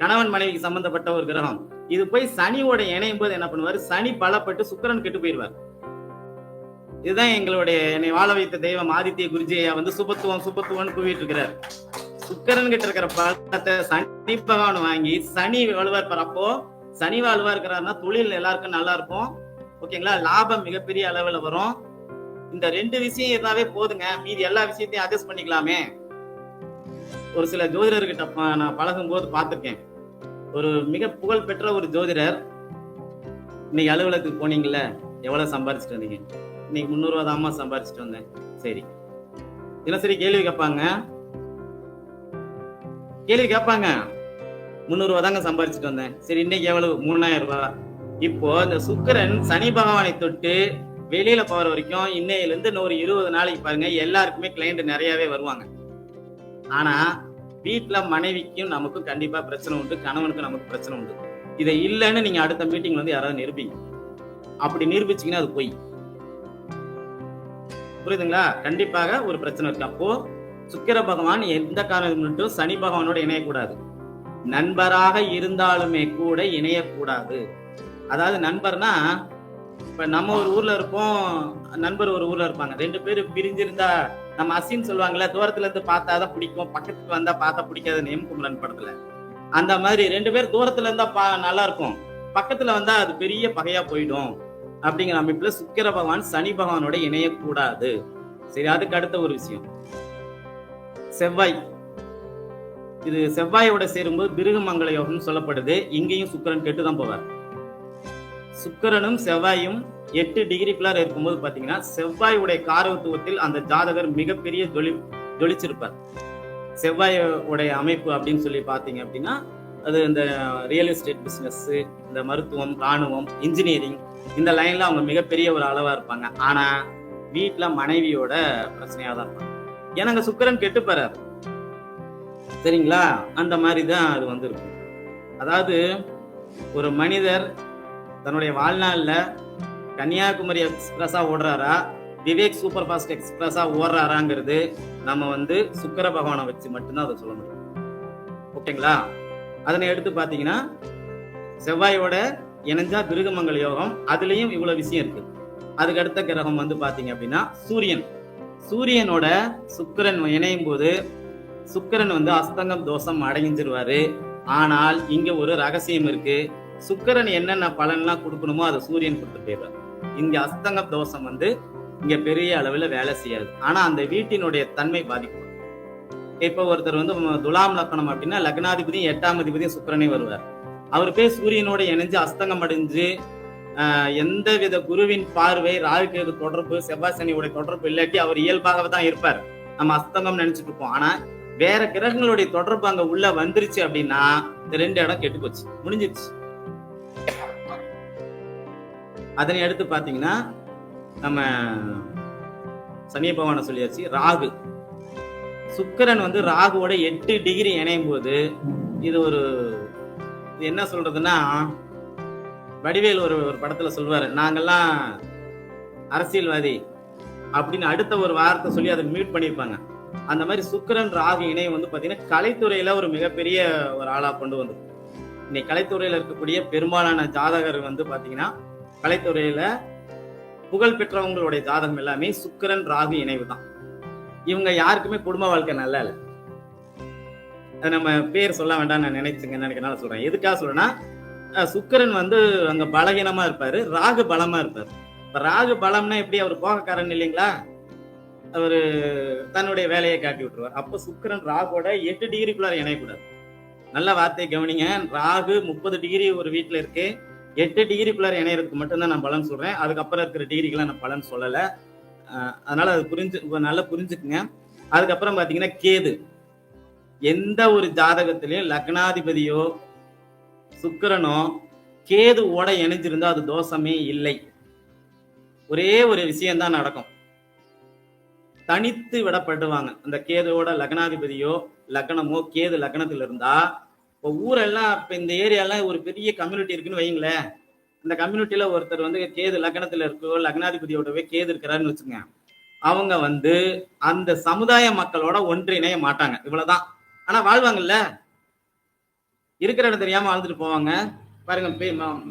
கணவன் மனைவிக்கு சம்பந்தப்பட்ட ஒரு கிரகம். இது போய் சனியோட இணையும் போது என்ன பண்ணுவாரு, சனி பலப்பட்டு சுக்கிரன் கெட்டு போயிடுவார். இதுதான் எங்களுடைய என்னை வாழ வைத்த தெய்வம் ஆதித்ய குருஜியா வந்து சுபத்துவம்னு கூவிட்டு இருக்கிறார். சுக்கிரன் கிட்ட இருக்கிற பலத்தை சனி பகவான் வாங்கி சனி வலுவா இருப்பார். அப்போ சனி வலுவா இருக்கிறாருன்னா தொழில் எல்லாருக்கும் நல்லா இருக்கும். ஓகேங்களா? லாபம் மிகப்பெரிய அளவுல வரும். இந்த 2 விஷயம் இருந்தாவே போதுங்க, மீதி எல்லா விஷயத்தையும் அட்ஜஸ்ட் பண்ணிக்கலாமே. ஒரு சில ஜோதிடர்கிட்ட நான் பழகும் போது பார்த்திருக்கேன். ஒரு மிக புகழ் பெற்ற ஒரு ஜோதிடர், இன்னைக்கு அலுவலகத்துக்கு போனீங்கல்ல, எவ்வளவு சம்பாரிச்சுட்டு வந்தீங்க? இன்னைக்கு 300 ரூபா தாமா சம்பாரிச்சுட்டு வந்தேன். சரி, தினசரி கேள்வி கேட்பாங்க 300 ரூபா தாங்க சம்பாரிச்சுட்டு வந்தேன். சரி, இன்னைக்கு எவ்வளவு? 3000 ரூபாய். இப்போ இந்த சுக்கிரன் சனி பகவானை தொட்டு வெளியில போற வரைக்கும் இன்னையில இருந்து ஒரு 20 நாளைக்கு பாருங்க, எல்லாருக்குமே கிளைண்ட் நிறையவே வருவாங்க. ஆனா வீட்டுல மனைவிக்கும் நமக்கும் கண்டிப்பா பிரச்சனை உண்டு, கணவனுக்கும் நமக்கு பிரச்சனை உண்டு. இதை இல்லைன்னு நீங்க அடுத்த மீட்டிங்ல வந்து யாராவது நிரூபிங்க. அப்படி நிரூபிச்சீங்கன்னா அது போய், புரியுதுங்களா? கண்டிப்பாக ஒரு பிரச்சனை இருக்கு. அப்போ சுக்கிர பகவான் எந்த காரணம் சனி பகவானோட இணையக்கூடாது. நண்பராக இருந்தாலுமே கூட இணையக்கூடாது. அதாவது நண்பர்னா, இப்ப நம்ம ஒரு ஊர்ல இருப்போம், நண்பர் ஒரு ஊர்ல இருப்பாங்க. 2 பேரும் பிரிஞ்சிருந்தா நம்ம அசின்னு சொல்லுவாங்கல்ல, தூரத்துல இருந்து பார்த்தாதான் பிடிக்கும், பக்கத்துக்கு வந்தா பார்த்தா பிடிக்காது, எம் குமரன் படத்துல. அந்த மாதிரி 2 பேர் தூரத்துல இருந்தா நல்லா இருக்கும், பக்கத்துல வந்தா அது பெரிய பகையா போயிடும். அப்படிங்கிற அமைப்புல சுக்கிர பகவான் சனி பகவானோட இணையக்கூடாது. சரி, அதுக்கு அடுத்த ஒரு விஷயம் செவ்வாய். இது செவ்வாயோட சேரும்போது பிருகமங்கல யோகம் சொல்லப்படுது. இங்கேயும் சுக்கிரன் கெட்டுதான் போவார். சுக்கிரனும் செவ்வாயும் 8 டிகிரிக்குள்ளார இருக்கும்போது பாத்தீங்கன்னா செவ்வாயுடைய காரகத்துவத்தில் அந்த ஜாதகர் மிகப்பெரிய ஜொலிச்சிருப்பார். செவ்வாயோடைய அமைப்பு அப்படின்னு சொல்லி பாத்தீங்க அப்படின்னா, அது இந்த ரியல் எஸ்டேட் பிசினஸ், இந்த மருத்துவம், ராணுவம், இன்ஜினியரிங், இந்த லைன்ல அவங்க மிகப்பெரிய ஒரு அளவா இருப்பாங்க. ஆனா வீட்டுல மனைவியோட பிரச்சனையா தான் இருப்பாங்க. ஏன்னா அங்க சுக்கிரன் கெட்டு போறாரு. சரிங்களா? அந்த மாதிரிதான் அது வந்து இருக்கும். அதாவது ஒரு மனிதர் தன்னுடைய வாழ்நாள்ல கன்னியாகுமரி எக்ஸ்பிரஸா ஓடுறாரா, விவேக் சூப்பர் ஃபாஸ்ட் எக்ஸ்பிரஸா ஓடுறாராங்கிறது நம்ம வந்து சுக்கிர பகவானை வச்சு மட்டும்தான் அதை சொல்ல முடியும். ஓகேங்களா? அதனை எடுத்து பாத்தீங்கன்னா செவ்வாயோட இணைஞ்சா பிருகமங்கல யோகம், அதுலயும் இவ்வளவு விஷயம் இருக்கு. அதுக்கு அடுத்த கிரகம் வந்து பாத்தீங்க அப்படின்னா சூரியன். சூரியனோட சுக்கிரன் இணையும் போது சுக்கிரன் வந்து அஸ்தங்கம் தோஷம் அடைஞ்சிருவாரு. ஆனால் இங்க ஒரு ரகசியம் இருக்கு. சுக்கிரன் என்னென்ன பலன்லாம் கொடுக்கணுமோ அதை சூரியன் கொடுத்து போயிடுறாரு. இங்க அஸ்தங்க தோஷம் இங்க பெரிய அளவுல வேலை செய்யாது. ஆனா அந்த வீட்டினுடைய தன்மை பாதிக்கும். இப்ப ஒருத்தர் துலாம் லக்னம் அப்படின்னா லக்னாதிபதியும் 8ஆம் அதிபதியும் சுக்கிரனே வருவார். அவர் போய் சூரியனோட இணைஞ்சு அஸ்தங்கம் அடைஞ்சு எந்தவித குருவின் பார்வை, ராகுக்கு தொடர்பு, செவ்வாய் சனியோட தொடர்பு இல்லாட்டி அவர் இயல்பாகவே தான் இருப்பார். நம்ம அஸ்தங்கம் நினைச்சிட்டு இருப்போம். ஆனா வேற கிரகங்களுடைய தொடர்பு அங்க உள்ள வந்துருச்சு அப்படின்னா இந்த 2 இடம் கெட்டு போச்சு, முடிஞ்சிருச்சு. அதனை அடுத்து பாத்தீங்கன்னா நம்ம சனி பகவானை சொல்லியாச்சு. ராகு, சுக்கிரன் ராகுவோட 8 டிகிரி இணையும் போது இது என்ன சொல்றதுன்னா, வடிவேல் ஒரு படத்துல சொல்வாரு, நாங்கெல்லாம் அரசியல்வாதி அப்படின்னு அடுத்த ஒரு வார்த்தை சொல்லி அதை மியூட் பண்ணிருப்பாங்க. அந்த மாதிரி சுக்கிரன் ராகு இணையம் பாத்தீங்கன்னா கலைத்துறையில ஒரு மிகப்பெரிய ஒரு ஆளா கொண்டு வந்து இன்னைக்கு கலைத்துறையில இருக்கக்கூடிய பெரும்பாலான ஜாதகர் பாத்தீங்கன்னா கலைத்துறையில புகழ் பெற்றவங்களுடைய ஜாதகம் எல்லாமே சுக்கிரன் ராகு இணைவு தான். இவங்க யாருக்குமே குடும்ப வாழ்க்கை நல்லா இல்லை. அது நம்ம பேர் சொல்ல வேண்டாம் நான் நினைக்கிறனால சொல்றேன். எதுக்காக சொல்றேன்னா, சுக்கிரன் அங்க பலகீனமா இருப்பாரு, ராகு பலமா இருப்பாரு. இப்ப ராகு பலம்னா எப்படி, அவர் போகக்காரன் இல்லைங்களா, அவரு தன்னுடைய வேலையை காட்டி விட்டுருவார். அப்ப சுக்கிரன் ராகுவோட 8 டிகிரிக்குள்ளார இணையக்கூடாது. நல்ல வார்த்தையை கவனிங்க. ராகு 30 டிகிரி ஒரு வீட்டுல இருக்கு, 8 டிகிரிக்குள்ளார இணையறதுக்கு மட்டும்தான் நான் பலன் சொல்றேன். அதுக்கப்புறம் இருக்கிற டிகிரிக்கெல்லாம் நான் பலன் சொல்லல. அதனால அது நல்லா புரிஞ்சுக்குங்க. அதுக்கப்புறம் பாத்தீங்கன்னா கேது, எந்த ஒரு ஜாதகத்திலையும் லக்னாதிபதியோ சுக்கிரனோ கேதுவோட இணைஞ்சிருந்தா அது தோஷமே இல்லை. ஒரே ஒரு விஷயம்தான் நடக்கும், தனித்து விடப்படுவாங்க. அந்த கேதுவோட லக்னாதிபதியோ லக்னமோ கேது லக்னத்துல இருந்தா, இப்போ ஊரெல்லாம் இப்ப இந்த ஏரியாலாம் ஒரு பெரிய கம்யூனிட்டி இருக்குன்னு வைங்களேன். அந்த கம்யூனிட்டியில ஒருத்தர் கேது லக்னத்துல இருக்கோ லக்னாதிபதியோடவே கேது இருக்கிறாருன்னு வச்சுங்க, அவங்க அந்த சமுதாய மக்களோட ஒன்றிணைய மாட்டாங்க. இவ்வளவுதான். ஆனா வாழ்வாங்கல்ல, இருக்கிற இடம் தெரியாம வாழ்ந்துட்டு போவாங்க. பாருங்க,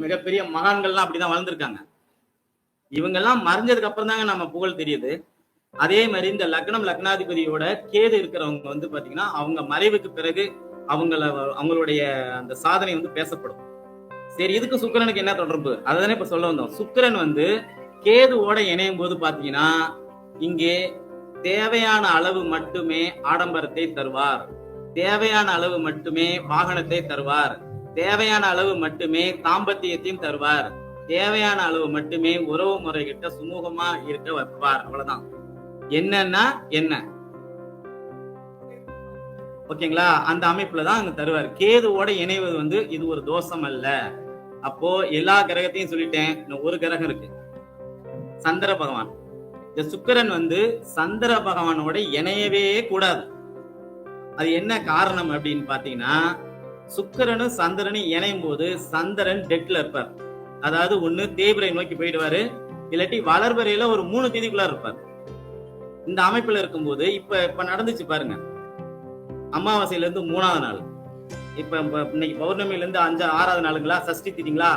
மிகப்பெரிய மகான்கள்லாம் அப்படிதான் வாழ்ந்திருக்காங்க. இவங்க எல்லாம் மறைஞ்சதுக்கு அப்புறம் தாங்க நம்ம புகழ் தெரியுது. அதே மாதிரி இந்த லக்னாதிபதியோட கேது இருக்கிறவங்க பாத்தீங்கன்னா அவங்க மறைவுக்கு பிறகு அவங்களுடைய அந்த சாதனை பேசப்படும். சரி, இதுக்கு சுக்கிரனுக்கு என்ன தொடர்பு, அதுதானே இப்ப சொல்ல வந்தோம். சுக்கிரன் கேதுவோட இணையும் போது பாத்தீங்கன்னா இங்கே தேவையான அளவு மட்டுமே ஆடம்பரத்தை தருவார், தேவையான அளவு மட்டுமே வாகனத்தை தருவார், தேவையான அளவு மட்டுமே தாம்பத்தியத்தையும் தருவார், தேவையான அளவு மட்டுமே உறவு முறைகிட்ட சுமூகமா இருக்க வைப்பார். அவ்வளவுதான். என்னன்னா என்ன, ஓகேங்களா? அந்த அமைப்புலதான் அங்க தருவார். கேதுவோட இணைவது இது ஒரு தோஷம் அல்ல. அப்போ எல்லா கிரகத்தையும் சொல்லிட்டேன், இன்னும் ஒரு கிரகம் இருக்கு, சந்திர பகவான். இந்த சுக்கிரன் சந்திர பகவானோட இணையவே கூடாது. அது என்ன காரணம் அப்படின்னு பாத்தீங்கன்னா, சுக்கிரனும் சந்திரனும் இணையும் போது சந்திரன் டெட்ல இருப்பார். அதாவது ஒண்ணு தேய்பிரை நோக்கி போயிடுவாரு, இல்லாட்டி வளர்வரையில ஒரு 3 தேதிக்குள்ள இருப்பார். இந்த அமைப்புல இருக்கும்போது இப்ப நடந்துச்சு பாருங்க, அமாவாசையில இருந்து 3ஆவது நாள், இப்ப இன்னைக்கு பௌர்ணமியில இருந்து 6ஆவது நாளுங்களா, சஷ்டி திதிங்களா.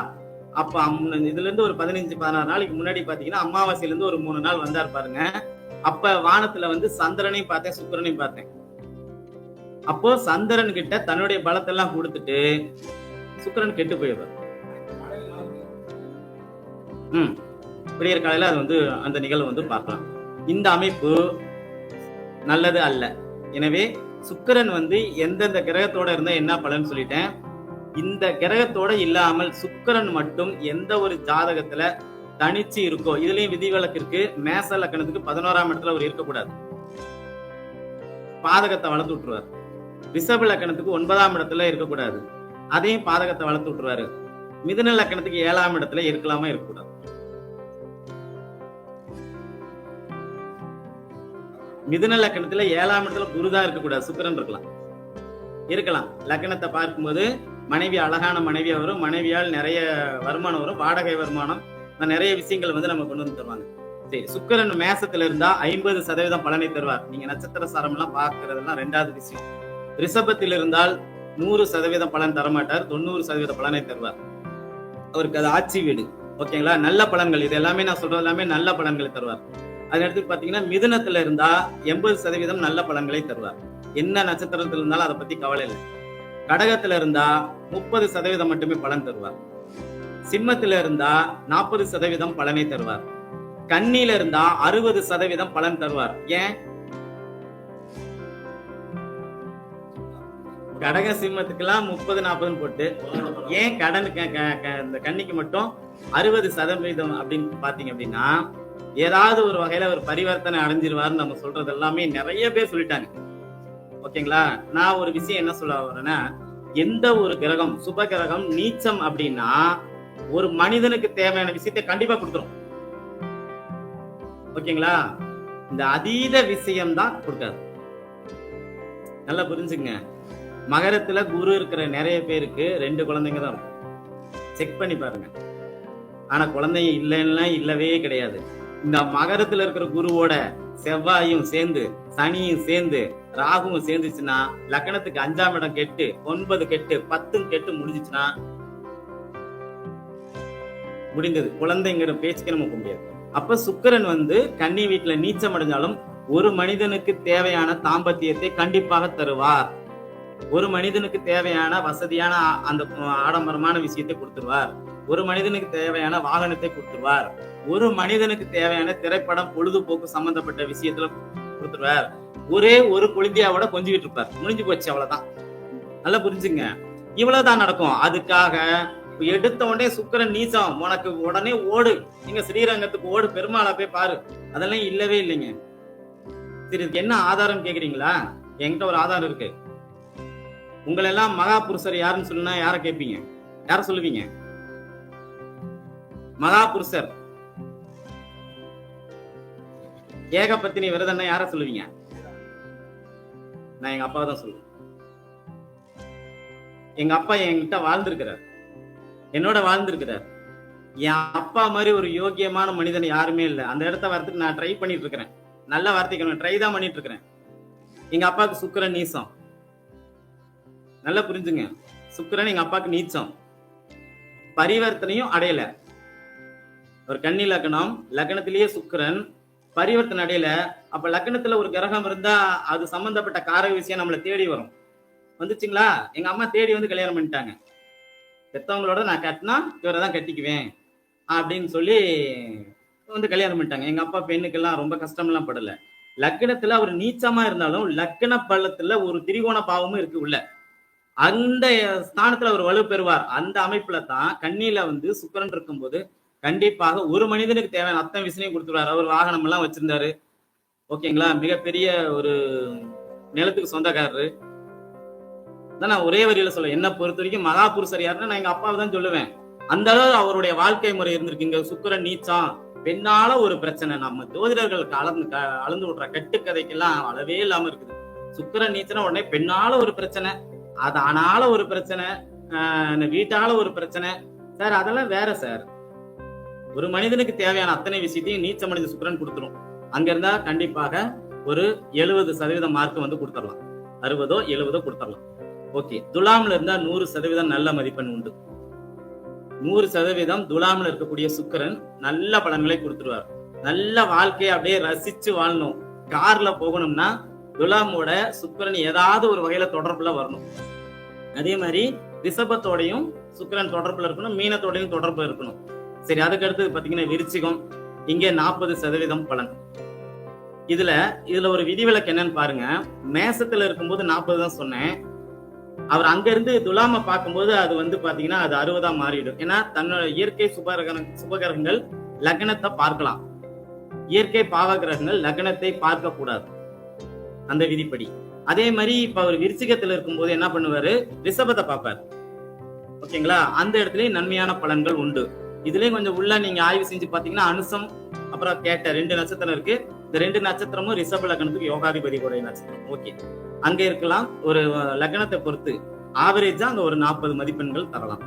அப்ப இதுல இருந்து ஒரு 15-16 நாளைக்கு முன்னாடி பாத்தீங்கன்னா அமாவாசையில இருந்து ஒரு 3 நாள் வந்தார் பாருங்க. அப்ப வானத்துல சந்திரனையும் பார்த்தேன், சுக்கிரனையும் பார்த்தேன். அப்போ சந்திரன் கிட்ட தன்னுடைய பலத்தெல்லாம் கொடுத்துட்டு சுக்கிரன் கெட்டு போயிடுவார். விடியற் காலையில அது அந்த நிகழ்வு பார்க்கலாம். இந்த அமைப்பு நல்லது அல்ல. எனவே சுக்கிரன் எந்தெந்த கிரகத்தோட இருந்தா என்ன பலன் சொல்லிட்டேன். இந்த கிரகத்தோட இல்லாமல் சுக்கிரன் மட்டும் எந்த ஒரு ஜாதகத்துல தனிச்சு இருக்கோ, இதுலயும் விதிவிலக்கு இருக்கு. மேச லக்னத்துக்கு 11ஆம் இடத்துல அவர் இருக்கக்கூடாது, பாதகத்தை வளர்த்து விட்டுருவார். ரிஷப லக்னத்துக்கு 9ஆம் இடத்துல இருக்கக்கூடாது, அதையும் பாதகத்தை வளர்த்து விட்டுருவாரு. மிதுன லக்னத்துக்கு 7ஆம் இடத்துல இருக்கலாமா இருக்கக்கூடாது. மிதுன லக்னத்துல 7ஆம் இடத்துல குருதான் இருக்கக்கூடாது, சுக்கிரன் இருக்கலாம். லக்னத்தை பார்க்கும்போது மனைவி அழகான மனைவியா வரும், மனைவியால் நிறைய வருமானம் வரும், வாடகை வருமானம், நிறைய விஷயங்கள் நம்ம கொண்டு தருவாங்க. சரி, சுக்கிரன் மேசத்துல இருந்தா 50% பலனை தருவார். நீங்க நட்சத்திர சாரம் எல்லாம் பாக்குறதெல்லாம் 2வது விஷயம். ரிஷபத்தில் இருந்தால் 100% பலன் தரமாட்டார், 90% பலனை தருவார். அவருக்கு அது ஆட்சி வீடு. ஓகேங்களா? நல்ல பலன்கள், இது எல்லாமே நான் சொல்றது எல்லாமே நல்ல பலன்களை தருவார். அது எடுத்து பாத்தீங்கன்னா மிதுனத்துல இருந்தா 80% நல்ல பலன்களை தருவார். என்ன நட்சத்திரத்தில் இருந்தாலும் அதை பத்தி கவலை இல்லை. கடகத்துல இருந்தா 30% மட்டுமே பலன் தருவார். சிம்மத்துல இருந்தா 40% பலனை தருவார். கன்னியில இருந்தா 60% பலன் தருவார். ஏன்? கடக சிம்மத்துக்கெல்லாம் 30-40 போட்டு ஏன் கடனுக்கு இந்த கன்னிக்கு மட்டும் 60% அப்படின்னு பாத்தீங்க அப்படின்னா, ஏதாவது ஒரு வகையில ஒரு பரிவர்த்தனை அடைஞ்சிருவாருன்னு நம்ம சொல்றது எல்லாமே நிறைய பேர் சொல்லிட்டாங்க. ஓகேங்களா? நான் ஒரு விஷயம் என்ன சொல்ல வரேன்னா, எந்த ஒரு கிரகம் சுப கிரகம் நீச்சம் அப்படின்னா ஒரு மனிதனுக்கு தேவையான விஷயத்தை கண்டிப்பா கொடுத்துரும். ஓகேங்களா? இந்த அதீத விஷயம் தான் கொடுக்காது. நல்லா புரிஞ்சுங்க. மகரத்துல குரு இருக்கிற நிறைய பேருக்கு 2 குழந்தைங்க தான் இருக்கும். செக் பண்ணி பாருங்க. ஆனா குழந்தைங்க இல்லைன்னா இல்லவே கிடையாது. இந்த மகரத்துல இருக்கிற குருவோட செவ்வாயும் சேர்ந்து சனியும் சேர்ந்து ராகுவும் சேர்ந்துச்சுன்னா லக்னத்துக்கு 5ஆம் இடம் கெட்டு 9 கெட்டு 10 கெட்டு முடிஞ்சிச்சுன்னா முடிந்தது. குழந்தைங்கிற பேச்சுக்கு நம்ம முடியாது. அப்ப சுக்கிரன் கன்னி வீட்டுல நீச்சம் அடைஞ்சாலும் ஒரு மனிதனுக்கு தேவையான தாம்பத்தியத்தை கண்டிப்பாக தருவார். ஒரு மனிதனுக்கு தேவையான வசதியான அந்த ஆடம்பரமான விஷயத்தை கொடுத்துருவார். ஒரு மனிதனுக்கு தேவையான வாகனத்தை கொடுத்துருவார். ஒரு மனிதனுக்கு தேவையான திரைப்படம் பொழுதுபோக்கு சம்பந்தப்பட்ட விஷயத்துல கொடுத்துருவார். ஒரே ஒரு குழந்தையாவோட கொஞ்சிக்கிட்டு இருப்பார். முடிஞ்சு போச்சு, அவ்வளவுதான். நல்லா புரிஞ்சுங்க. இவ்வளவுதான் நடக்கும். அதுக்காக எடுத்த உடனே சுக்கிரன் நீச்சம் உனக்கு உடனே ஓடு, நீங்க ஸ்ரீரங்கத்துக்கு ஓடு, பெருமாளை போய் பாரு, அதெல்லாம் இல்லவே இல்லைங்க. சரி, இதுக்கு என்ன ஆதாரம் கேக்குறீங்களா? என்கிட்ட ஒரு ஆதாரம் இருக்கு. உங்களை எல்லாம் மகா புருஷர் யாருன்னு சொன்னா யார கேட்பீங்க? யார சொல்லுவீங்க? மகா புருஷர் ஏகபத்தினி விரதன்னா யார சொல்லுவீங்க? நான் எங்க அப்பாவை தான் சொல்லுவேன். எங்க அப்பா என்கிட்ட வாழ்ந்திருக்கிறார், என்னோட வாழ்ந்திருக்கிறார். என் அப்பா மாதிரி ஒரு யோக்கியமான மனிதன் யாருமே இல்லை. அந்த இடத்த வரதுக்கு நான் ட்ரை பண்ணிட்டு இருக்கிறேன். நல்ல வார்த்தைக்கு ட்ரை தான் பண்ணிட்டு இருக்கிறேன். எங்க அப்பாவுக்கு சுக்கிரன் நீசம். நல்லா புரிஞ்சுங்க. சுக்கிரன் எங்க அப்பாவுக்கு நீச்சம், பரிவர்த்தனையும் அடையல. ஒரு கன்னி லக்னம், லக்னத்திலேயே சுக்கிரன் பரிவர்த்தனை அடையல. அப்ப லக்னத்துல ஒரு கிரகம் இருந்தா அது சம்பந்தப்பட்ட காரக விஷயம் நம்மளை தேடி வரும். வந்துச்சுங்களா? எங்க அம்மா தேடி கல்யாணம் பண்ணிட்டாங்க. பெத்தவங்களோட நான் கட்டினா இவரை தான் கட்டிக்குவேன் அப்படின்னு சொல்லி கல்யாணம் பண்ணிட்டாங்க. எங்க அப்பா பெண்ணுக்கெல்லாம் ரொம்ப கஷ்டம்லாம் படல. லக்னத்துல அவர் நீச்சமா இருந்தாலும் லக்ன பள்ளத்துல ஒரு திரிகோண பாவமும் இருக்கு உள்ள. அந்த ஸ்தானத்துல அவர் வலு பெறுவார். அந்த அமைப்புல தான் கன்னியில சுக்கிரன் இருக்கும்போது கண்டிப்பாக ஒரு மனிதனுக்கு தேவையான அத்தனை விஷயம் கொடுத்துருவார். அவர் வாகனம் எல்லாம் வச்சிருந்தாரு. ஓகேங்களா? மிகப்பெரிய ஒரு நிலத்துக்கு சொந்தக்காரரு தான். நான் ஒரே வரியில சொல்ல, என்ன பொறுத்த வரைக்கும் மகா புருஷர் யாருன்னா நான் எங்க அப்பாவை தான் சொல்லுவேன். அந்த அளவு அவருடைய வாழ்க்கை முறை இருந்திருக்கு. இங்க சுக்கிரன் நீச்சம், பெண்ணால ஒரு பிரச்சனை. நம்ம ஜோதிடர்களுக்கு அளந்து விடுற கட்டுக்கதைக்கெல்லாம் அளவே இல்லாம இருக்குது. சுக்கிரன் நீச்சனா உடனே பெண்ணால ஒரு பிரச்சனை, அது ஆனால ஒரு பிரச்சனை, வீட்டால ஒரு பிரச்சனை. சார் அதெல்லாம் வேற சார். ஒரு மனிதனுக்கு தேவையான அத்தனை விஷயத்தையும் நீச்சம் அடைந்த சுக்கிரன் கொடுத்துரும். அங்க இருந்தா கண்டிப்பாக ஒரு 70% மார்க் கொடுத்துடலாம். 60ஓ 70ஓ கொடுத்துடலாம். ஓகே. துலாம்ல இருந்தா 100% நல்ல மதிப்பெண் உண்டு. 100% துலாம்ல இருக்கக்கூடிய சுக்கிரன் நல்ல பலன்களை கொடுத்துருவார். நல்ல வாழ்க்கையை அப்படியே ரசிச்சு வாழணும். கார்ல போகணும்னா துலாமோட சுக்கிரன் ஏதாவது ஒரு வகையில தொடர்புல வரணும். அதே மாதிரி ரிஷபத்தோடையும் சுக்கிரன் தொடர்புல இருக்கணும், மீனத்தோடையும் தொடர்புல இருக்கணும். சரி, அதுக்கு அடுத்து பாத்தீங்கன்னா விருச்சிகம். இங்கே 40% பலன். இதுல ஒரு விதிவிலக்கு என்னன்னு பாருங்க. மேசத்துல இருக்கும்போது 40 தான் சொன்னேன். அவர் அங்க இருந்து துலாம பார்க்கும்போது அது பாத்தீங்கன்னா அது 60ஆ மாறிடும். ஏன்னா தன்னோட இயற்கை சுபகிரகங்கள் லக்னத்தை பார்க்கலாம், இயற்கை பாவ கிரகங்கள் லக்னத்தை பார்க்க கூடாது, அந்த விதிப்படி. அதே மாதிரி இப்ப அவர் விருச்சிகத்துல இருக்கும்போது என்ன பண்ணுவாரு? ரிஷபத்தை பார்ப்பார். ஓகேங்களா? அந்த இடத்துலயும் நன்மையான பலன்கள் உண்டு. இதுலயும் கொஞ்சம் உள்ள நீங்க ஆய்வு செஞ்சு பாத்தீங்கன்னா அனுசம் அப்புறம் கேட்ட 2 நட்சத்திரம் இருக்கு. இந்த 2 நட்சத்திரமும் ரிஷப லக்னத்துக்கு யோகாதிபதி கூட நட்சத்திரம். ஓகே, அங்க இருக்கலாம். ஒரு லக்னத்தை பொறுத்து ஆவரேஜா அங்க ஒரு 40 மதிப்பெண்கள் தரலாம்.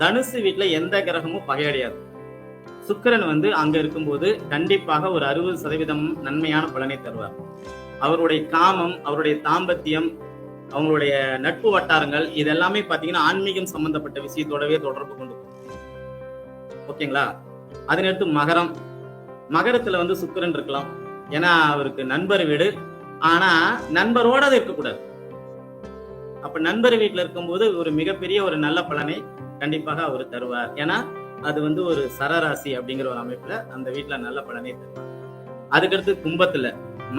தனுசு வீட்டுல எந்த கிரகமும் பகையடையாது. சுக்கிரன் அங்க இருக்கும்போது கண்டிப்பாக ஒரு 60% நன்மையான பலனை தருவார். அவருடைய காமம், அவருடைய தாம்பத்தியம், அவங்களுடைய நட்பு வட்டாரங்கள் இதெல்லாமே பாத்தீங்கன்னா ஆன்மீகம் சம்பந்தப்பட்ட விஷயத்தோடவே தொடர்பு கொண்டு. ஓகேங்களா? அதனடுத்து மகரம். மகரத்துல சுக்கிரன் இருக்கலாம். ஏன்னா அவருக்கு நண்பர் வீடு. ஆனா நண்பரோட அது இருக்கக்கூடாது. அப்ப நண்பர் வீட்டுல இருக்கும்போது ஒரு மிகப்பெரிய ஒரு நல்ல பலனை கண்டிப்பாக அவர் தருவார். ஏன்னா அது வந்து ஒரு சரராசி அப்படிங்கிற ஒரு அமைப்புல அந்த வீட்டுல நல்ல பலனை தருவார். அதுக்கடுத்து கும்பத்துல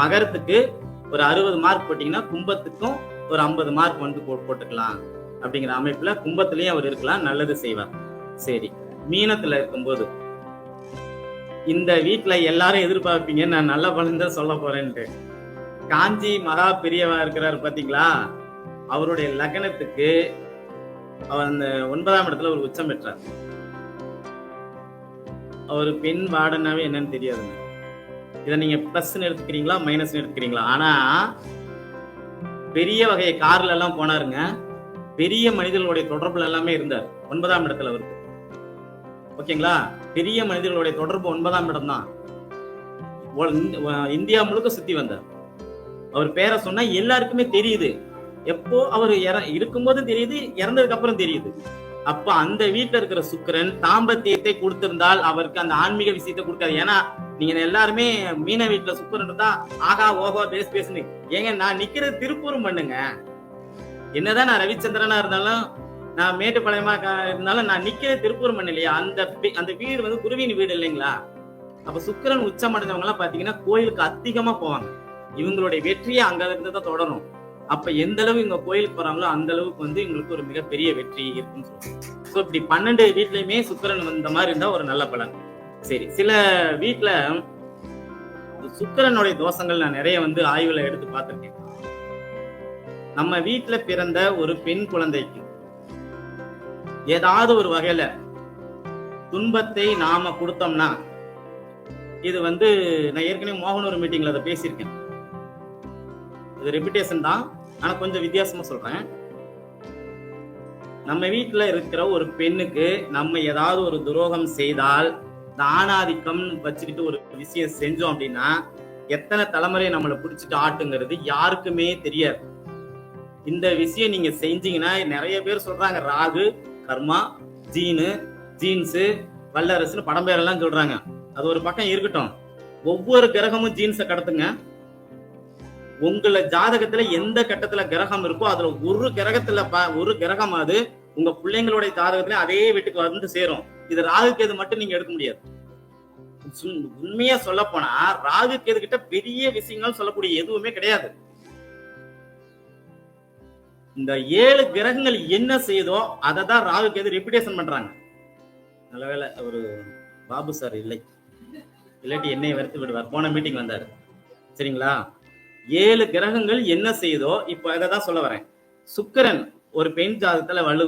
மகரத்துக்கு ஒரு 60 மார்க் போட்டீங்கன்னா கும்பத்துக்கும் ஒரு 50 மார்க் வந்து போட்டுக்கலாம் அப்படிங்கிற அமைப்புல கும்பத்திலயும் அவர் இருக்கலாம், நல்லது செய்வார். சரி, மீனத்துல இருக்கும்போது இந்த வீட்டுல எல்லாரும் எதிர்பார்ப்பீங்க நான் நல்ல பலன் தான் சொல்ல போறேன்ட்டு. காஞ்சி மகா பெரியவா இருக்கிறாரு பாத்தீங்களா, அவருடைய லக்னத்துக்கு அவர் அந்த 9ஆம் இடத்துல ஒரு உச்சம் பெற்றார். அவர் பெண் வாடனாவே என்னன்னு தெரியாதுங்க. இதை நீங்க பிளஸ் எடுத்துக்கிறீங்களா மைனஸ் எடுத்துக்கிறீங்களா? ஆனா பெரிய வகை கார்ல எல்லாம் போனாருங்க, பெரிய மனிதர்களுடைய தொடர்புல எல்லாமே இருந்தார் 9ஆம் இடத்துல அவருக்கு. ஓகேங்களா, பெரிய மனிதர்களுடைய தொடர்பு 9ஆம் இடம் தான். இந்தியா முழுக்க சுத்தி வந்தார். அவர் பேரை சொன்னா எல்லாருக்குமே தெரியுது. எப்போ அவர் இருக்கும்போது தெரியுது, இறந்ததுக்கு அப்புறம் தெரியுது. அப்ப அந்த வீட்டுல இருக்கிற சுக்கிரன் தாம்பத்தியத்தை கொடுத்திருந்தால் அவருக்கு அந்த ஆன்மீக விஷயத்தை கொடுக்காது. ஏன்னா நீங்க எல்லாருமே மீன வீட்டுல சுக்கிரன் இருந்தா ஆகா ஓஹோ பேசுன்னு ஏங்க, நான் நிக்கிறது திருப்பூரும் பண்ணுங்க. என்னதான் நான் ரவிச்சந்திரனா இருந்தாலும் நான் மேட்டுப்பாளையமா இருந்தாலும் நான் நிக்கிறது திருப்பூரும் பண்ண இல்லையா? அந்த வீடு வந்து குருவின் வீடு இல்லைங்களா? அப்ப சுக்கிரன் உச்சம் அடைஞ்சவங்க எல்லாம் பாத்தீங்கன்னா கோயிலுக்கு அதிகமா போவாங்க. இவங்களுடைய வெற்றியை அங்க இருந்து தான் தொடரும். அப்ப எந்த அளவு இவங்க கோயிலுக்கு போறாங்களோ அந்த அளவுக்கு வந்து இவங்களுக்கு ஒரு மிகப்பெரிய வெற்றி இருக்குன்னு சொல்லுவாங்க. சோ இப்படி 12 வீட்லயுமே சுக்கிரன் இந்த மாதிரி இருந்தா ஒரு நல்ல பலன். சரி, சில வீட்டுல சுக்கிரனுடைய தோஷங்கள் நான் நிறைய வந்து ஆய்வுல எடுத்து பார்த்திருக்கேன். நம்ம வீட்டுல பிறந்த ஒரு பெண் குழந்தைக்கு ஏதாவது ஒரு வகையில துன்பத்தை நாம கொடுத்தோம்னா, இது வந்து நான் ஏற்கனவே மோகனூர் மீட்டிங்ல அதை பேசியிருக்கேன். இது ரெபியூட்டேஷன் தான், ஆனா கொஞ்சம் வித்தியாசமா சொல்றேன். நம்ம வீட்டுல இருக்கிற ஒரு பெண்ணுக்கு நம்ம ஏதாவது ஒரு துரோகம் செய்தால், இந்த ஆணாதிக்கம் வச்சுக்கிட்டு ஒரு விஷயம் செஞ்சோம் அப்படின்னா எத்தனை தலைமுறை நம்மளை பிடிச்சிட்டு ஆட்டுங்கிறது யாருக்குமே தெரியாது. இந்த விஷயம் நீங்க செஞ்சீங்கன்னா நிறைய பேர் சொல்றாங்க ராகு, கர்மா, ஜீன்ஸ், வல்லரசுன்னு படம் பேரெல்லாம் சொல்றாங்க. அது ஒரு பக்கம் இருக்கட்டும். ஒவ்வொரு கிரகமும் ஜீன்ஸை கடத்துங்க. உங்களை ஜாதகத்துல எந்த கட்டத்துல கிரகம் இருக்கோ அதுல ஒரு கிரகம் அது உங்க பிள்ளைங்களுடைய ஜாதகத்துல அதே வீட்டுக்கு வந்து சேரும். இது ராகு கேது மட்டும் நீங்க எடுக்க முடியாது. உண்மையா சொல்ல போனா ராகு கேது கிட்ட பெரிய விஷயங்கள் சொல்லக்கூடிய எதுவுமே கிடையாது. இந்த 7 கிரகங்கள் என்ன செய்யுதோ அதை தான் ராகு கேது ரெபியூட்டேஷன் பண்றாங்க. நல்லவேளை ஒரு பாபு சார் இல்லை, இல்லாட்டி என்னை வருத்தி விடுவார். போன மீட்டிங் வந்தாரு, சரிங்களா? 7 கிரகங்கள் என்ன செய்யுதோ இப்ப அதை சொல்ல வரேன். சுக்கிரன் ஒரு பெண் ஜாதகத்துல வலு,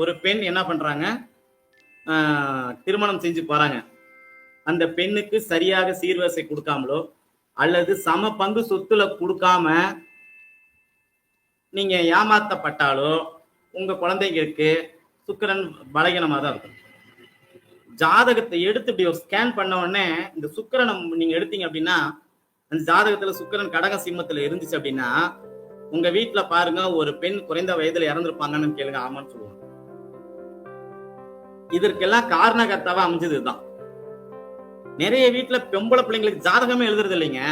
ஒரு பெண் என்ன பண்றாங்க, திருமணம் செஞ்சு போறாங்க. அந்த பெண்ணுக்கு சரியாக சீர்வரிசை கொடுக்காமலோ அல்லது சம பங்கு சொத்துல கொடுக்காம நீங்க ஏமாத்தப்பட்டாலோ உங்க குழந்தைங்களுக்கு சுக்கிரன் பலகீனமா தான் இருக்கும். ஜாதகத்தை எடுத்து இப்படி ஒரு ஸ்கேன் பண்ண உடனே இந்த சுக்கிரனை நீங்க எடுத்தீங்க அப்படின்னா, அந்த ஜாதகத்துல சுக்கிரன் கடக சிம்மத்துல இருந்துச்சு அப்படின்னா உங்க வீட்டுல பாருங்க ஒரு பெண் குறைந்த வயதுல இறந்துருப்பாங்கன்னு கேளுங்க, ஆமான்னு சொல்லுவாங்க. இதற்கெல்லாம் காரணகர்த்தாவா அமைஞ்சதுதான். நிறைய வீட்டுல பொம்பளை பிள்ளைங்களுக்கு ஜாதகமே எழுதுறது இல்லைங்க,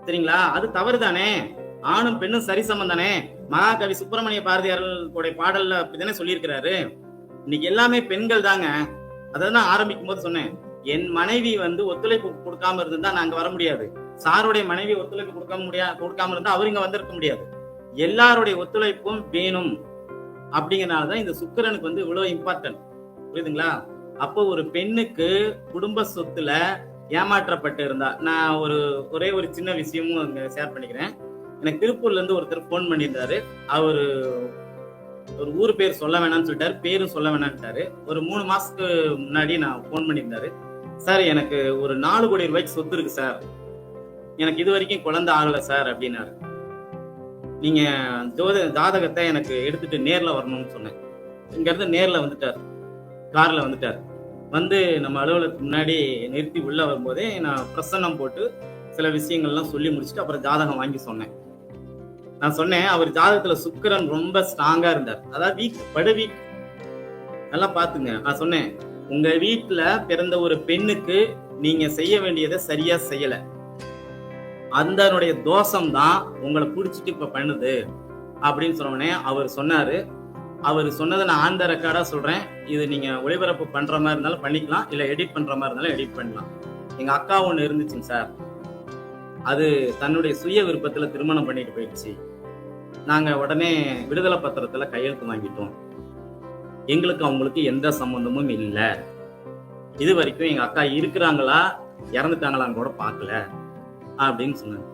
சரிங்களா? அது தவறு தானே. ஆணும் பெண்ணும் சரிசமம் தானே. மகாகவி சுப்பிரமணிய பாரதியாருடைய பாடல்ல அப்படித்தானே சொல்லியிருக்கிறாரு. இன்னைக்கு எல்லாமே பெண்கள் தாங்க. அதான் ஆரம்பிக்கும் போது சொன்னேன், என் மனைவி வந்து ஒத்துழைப்பு கொடுக்காம இருந்தா நாங்க வர முடியாது. சாருடைய மனைவி ஒத்துழைப்பு கொடுக்காம இருந்தா அவர் இங்க வந்திருக்க முடியாது. எல்லாருடைய ஒத்துழைப்பும் வேணும். அப்படிங்கறதுனாலதான் இந்த சுக்கிரனுக்கு வந்து இவ்வளவு இம்பார்ட்டன்ட், புரியுதுங்களா? அப்போ ஒரு பெண்ணுக்கு குடும்ப சொத்துல ஏமாற்றப்பட்டு இருந்தா, நான் ஒரே ஒரு சின்ன விஷயமும் அங்க ஷேர் பண்ணிக்கிறேன். எனக்கு திருப்பூர்ல இருந்து ஒருத்தர் போன் பண்ணியிருந்தாரு. அவரு ஒரு ஊர் பேர் சொல்ல வேணாம்னு சொல்லிட்டாரு, பேரும் சொல்ல வேணான்ட்டாரு. ஒரு 3 மாசத்துக்கு முன்னாடி நான் போன் பண்ணியிருந்தாரு. சார் எனக்கு ஒரு 4 கோடி ரூபாய்க்கு சொத்து இருக்கு சார், எனக்கு இது வரைக்கும் குழந்தை ஆகல சார் அப்படின்னாரு. நீங்க ஜாதகத்தை எனக்கு எடுத்துட்டு நேர்ல வரணும்னு சொன்னேன். இங்க இருந்து நேர்ல வந்துட்டார், கார்ல வந்துட்டார். வந்து நம்ம அலுவலகத்துக்கு முன்னாடி நிறுத்தி உள்ள வரும்போதே நான் பிரசன்னம் போட்டு சில விஷயங்கள்லாம் சொல்லி முடிச்சுட்டு அப்புறம் ஜாதகம் வாங்கி சொன்னேன். நான் சொன்னேன், அவர் ஜாதகத்துல சுக்கிரன் ரொம்ப ஸ்ட்ராங்கா இருந்தார், அதாவது வீக். நல்லா பாத்துங்க. நான் சொன்னேன், உங்க வீட்டுல பிறந்த ஒரு பெண்ணுக்கு நீங்க செய்ய வேண்டியதை சரியா செய்யல, அதனுடைய தோஷம் தான் உங்களை புடிச்சிட்டு இப்ப பண்ணுது. அப்படின்னு சொன்னோடனே அவர் சொன்னாரு. அவர் சொன்னதை நான் ஆன் த ரெக்கார்டா சொல்றேன். இது நீங்க ஒளிபரப்பு பண்ற மாதிரி இருந்தாலும் பண்ணிக்கலாம், இல்ல எடிட் பண்ற மாதிரி இருந்தாலும் எடிட் பண்ணலாம். எங்க அக்கா ஒண்ணு இருந்துச்சுங்க சார், அது தன்னுடைய சுய விருப்பத்துல திருமணம் பண்ணிட்டு போயிடுச்சு. நாங்க உடனே விடுதலை பத்திரத்துல கையெழுத்து வாங்கிட்டோம். எங்களுக்கு அவங்களுக்கு எந்த சம்பந்தமும் இல்ல. இது வரைக்கும் எங்க அக்கா இருக்கிறாங்களா இறந்துட்டாங்களான்னு கூட பார்க்கல அப்படின்னு சொன்னாங்க.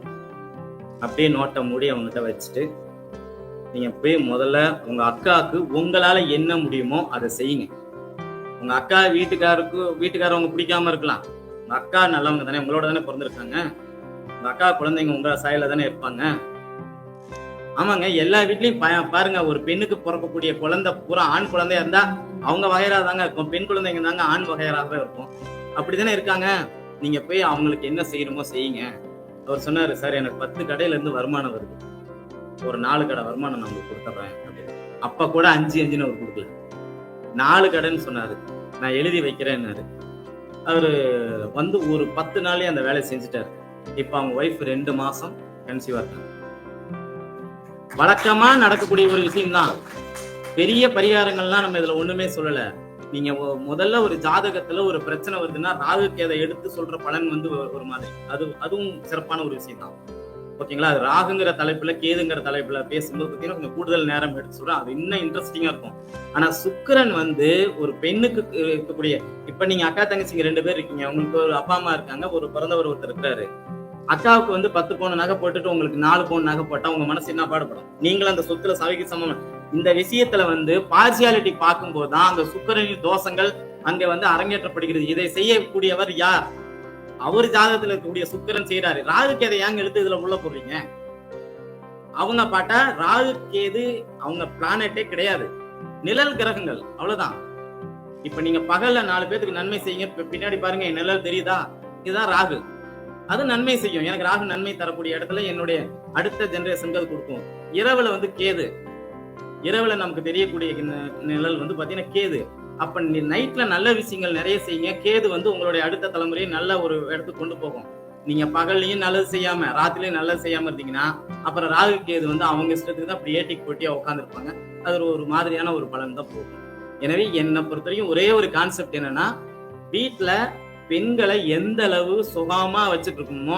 அப்படியே நோட்டை மூடி அவங்ககிட்ட வச்சுட்டு, நீங்க போய் முதல்ல உங்க அக்காவுக்கு உங்களால என்ன முடியுமோ அதை செய்யுங்க. உங்க அக்கா வீட்டுக்காரவங்க பிடிக்காம இருக்கலாம், உங்க அக்கா நல்லவங்க தானே, உங்களோட தானே பிறந்திருக்காங்க. உங்க அக்கா குழந்தைங்க உங்க சாயில தானே இருப்பாங்க. ஆமாங்க, எல்லா வீட்லயும் பாருங்க, ஒரு பெண்ணுக்கு பிறக்கக்கூடிய குழந்தை பூரா ஆண் குழந்தையா இருந்தா அவங்க வகையரா தாங்க இருக்கும், பெண் குழந்தைங்க தாங்க ஆண் வகையராக இருக்கும். அப்படித்தானே இருக்காங்க. நீங்க போய் அவங்களுக்கு என்ன செய்யணுமோ செய்யுங்க. அவர் சொன்னாரு, சார் எனக்கு 10 கடையில இருந்து வருமானம் வருது, ஒரு 4 கடை வருமானம் நான் உங்களுக்கு கொடுத்துட்றேன் அப்படின்னு. அப்ப கூட 5 அவர் கொடுக்கல, 4 கடைன்னு சொன்னாரு. நான் எழுதி வைக்கிறேன்னாரு. அவரு வந்து ஒரு 10 நாளே அந்த வேலையை செஞ்சுட்டாரு. இப்ப அவங்க ஒய்ஃப் 2 மாசம் கன்சீவா இருக்காங்க. வழக்கமா நடக்கக்கூடிய ஒரு விஷயம் தான். பெரிய பரிகாரங்கள்லாம் நம்ம இதுல ஒண்ணுமே சொல்லல. நீங்க முதல்ல ஒரு ஜாதகத்துல ஒரு பிரச்சனை வருதுன்னா ராகு கேதை எடுத்து சொல்ற பலன் வந்து ஒரு மாதிரி, அதுவும் சிறப்பான ஒரு விஷயம் தான். ஓகேங்களா? அது ராகுங்கிற தலைப்புல கேதுங்கிற தலைப்புல பேசும்போது பாத்தீங்கன்னா கொஞ்சம் கூடுதல் நேரம் எடுத்து சொல்றேன், அது இன்னும் இன்ட்ரெஸ்டிங்கா இருக்கும். ஆனா சுக்கிரன் வந்து ஒரு பெண்ணுக்கு இருக்கக்கூடிய, இப்ப நீங்க அக்கா தங்கச்சிங்க 2 பேர் இருக்கீங்க, உங்களுக்கு ஒரு அப்பா அம்மா இருக்காங்க, ஒரு பிறந்தவர் ஒருத்தர் இருக்காரு. அக்காவுக்கு வந்து 10 பவுன் நகை போட்டுட்டு உங்களுக்கு 4 பவுன் நகை போட்டா உங்க மனசு என்ன பாடுபடும்? நீங்களும் அந்த சொத்துல சவைக்கு சமம். இந்த விஷயத்துல வந்து பார்சியாலிட்டி பார்க்கும் போதுதான் அந்த சுக்கிரனின் தோஷங்கள் அங்க வந்து அரங்கேற்றப்படுகிறது. இதை செய்யக்கூடியவர் யார்? அவர் ஜாதகத்துல இருக்கக்கூடிய சுக்கிரன் செய்யறாரு. ராகு கேதை ஏங்க எடுத்து இதுல உள்ள போடுறீங்க? அவங்க பாட்டா ராகு கேது அவங்க பிளானட்டே கிடையாது, நிழல் கிரகங்கள், அவ்வளவுதான். இப்ப நீங்க பகல்ல 4 பேருக்கு நன்மை செய்யுங்க, பின்னாடி பாருங்க என் நிழல் தெரியுதா? இதுதான் ராகு. அது நன்மை செய்யும். எனக்கு ராகு நன்மை தரக்கூடிய இடத்துல என்னுடைய அடுத்த ஜெனரேஷன்கள் கொடுக்கும். இரவுல வந்து கேது, இரவுல நமக்கு தெரியக்கூடிய நிழல் வந்து பாத்தீங்கன்னா கேது. அப்ப நைட்ல நல்ல விஷயங்கள் நிறைய செய்யுங்க. கேது வந்து உங்களுடைய அடுத்த தலைமுறையை நல்ல ஒரு இடத்துக்கு கொண்டு போகும். நீங்க பகல்லையும் நல்லது செய்யாம ராத்திரிலையும் நல்லது செய்யாம இருந்தீங்கன்னா அப்புறம் ராகு கேது வந்து அவங்க இஷ்டத்துக்கு தான் அப்படி ஏட்டிக்கு போட்டியா உட்கார்ந்து இருப்பாங்க. அது ஒரு மாதிரியான ஒரு பலன் தான் போகும். எனவே என்னை பொறுத்த வரைக்கும் ஒரே ஒரு கான்செப்ட் என்னன்னா, வீட்டுல பெண்களை எந்த அளவு சுகமா வச்சுட்டு இருக்கணுமோ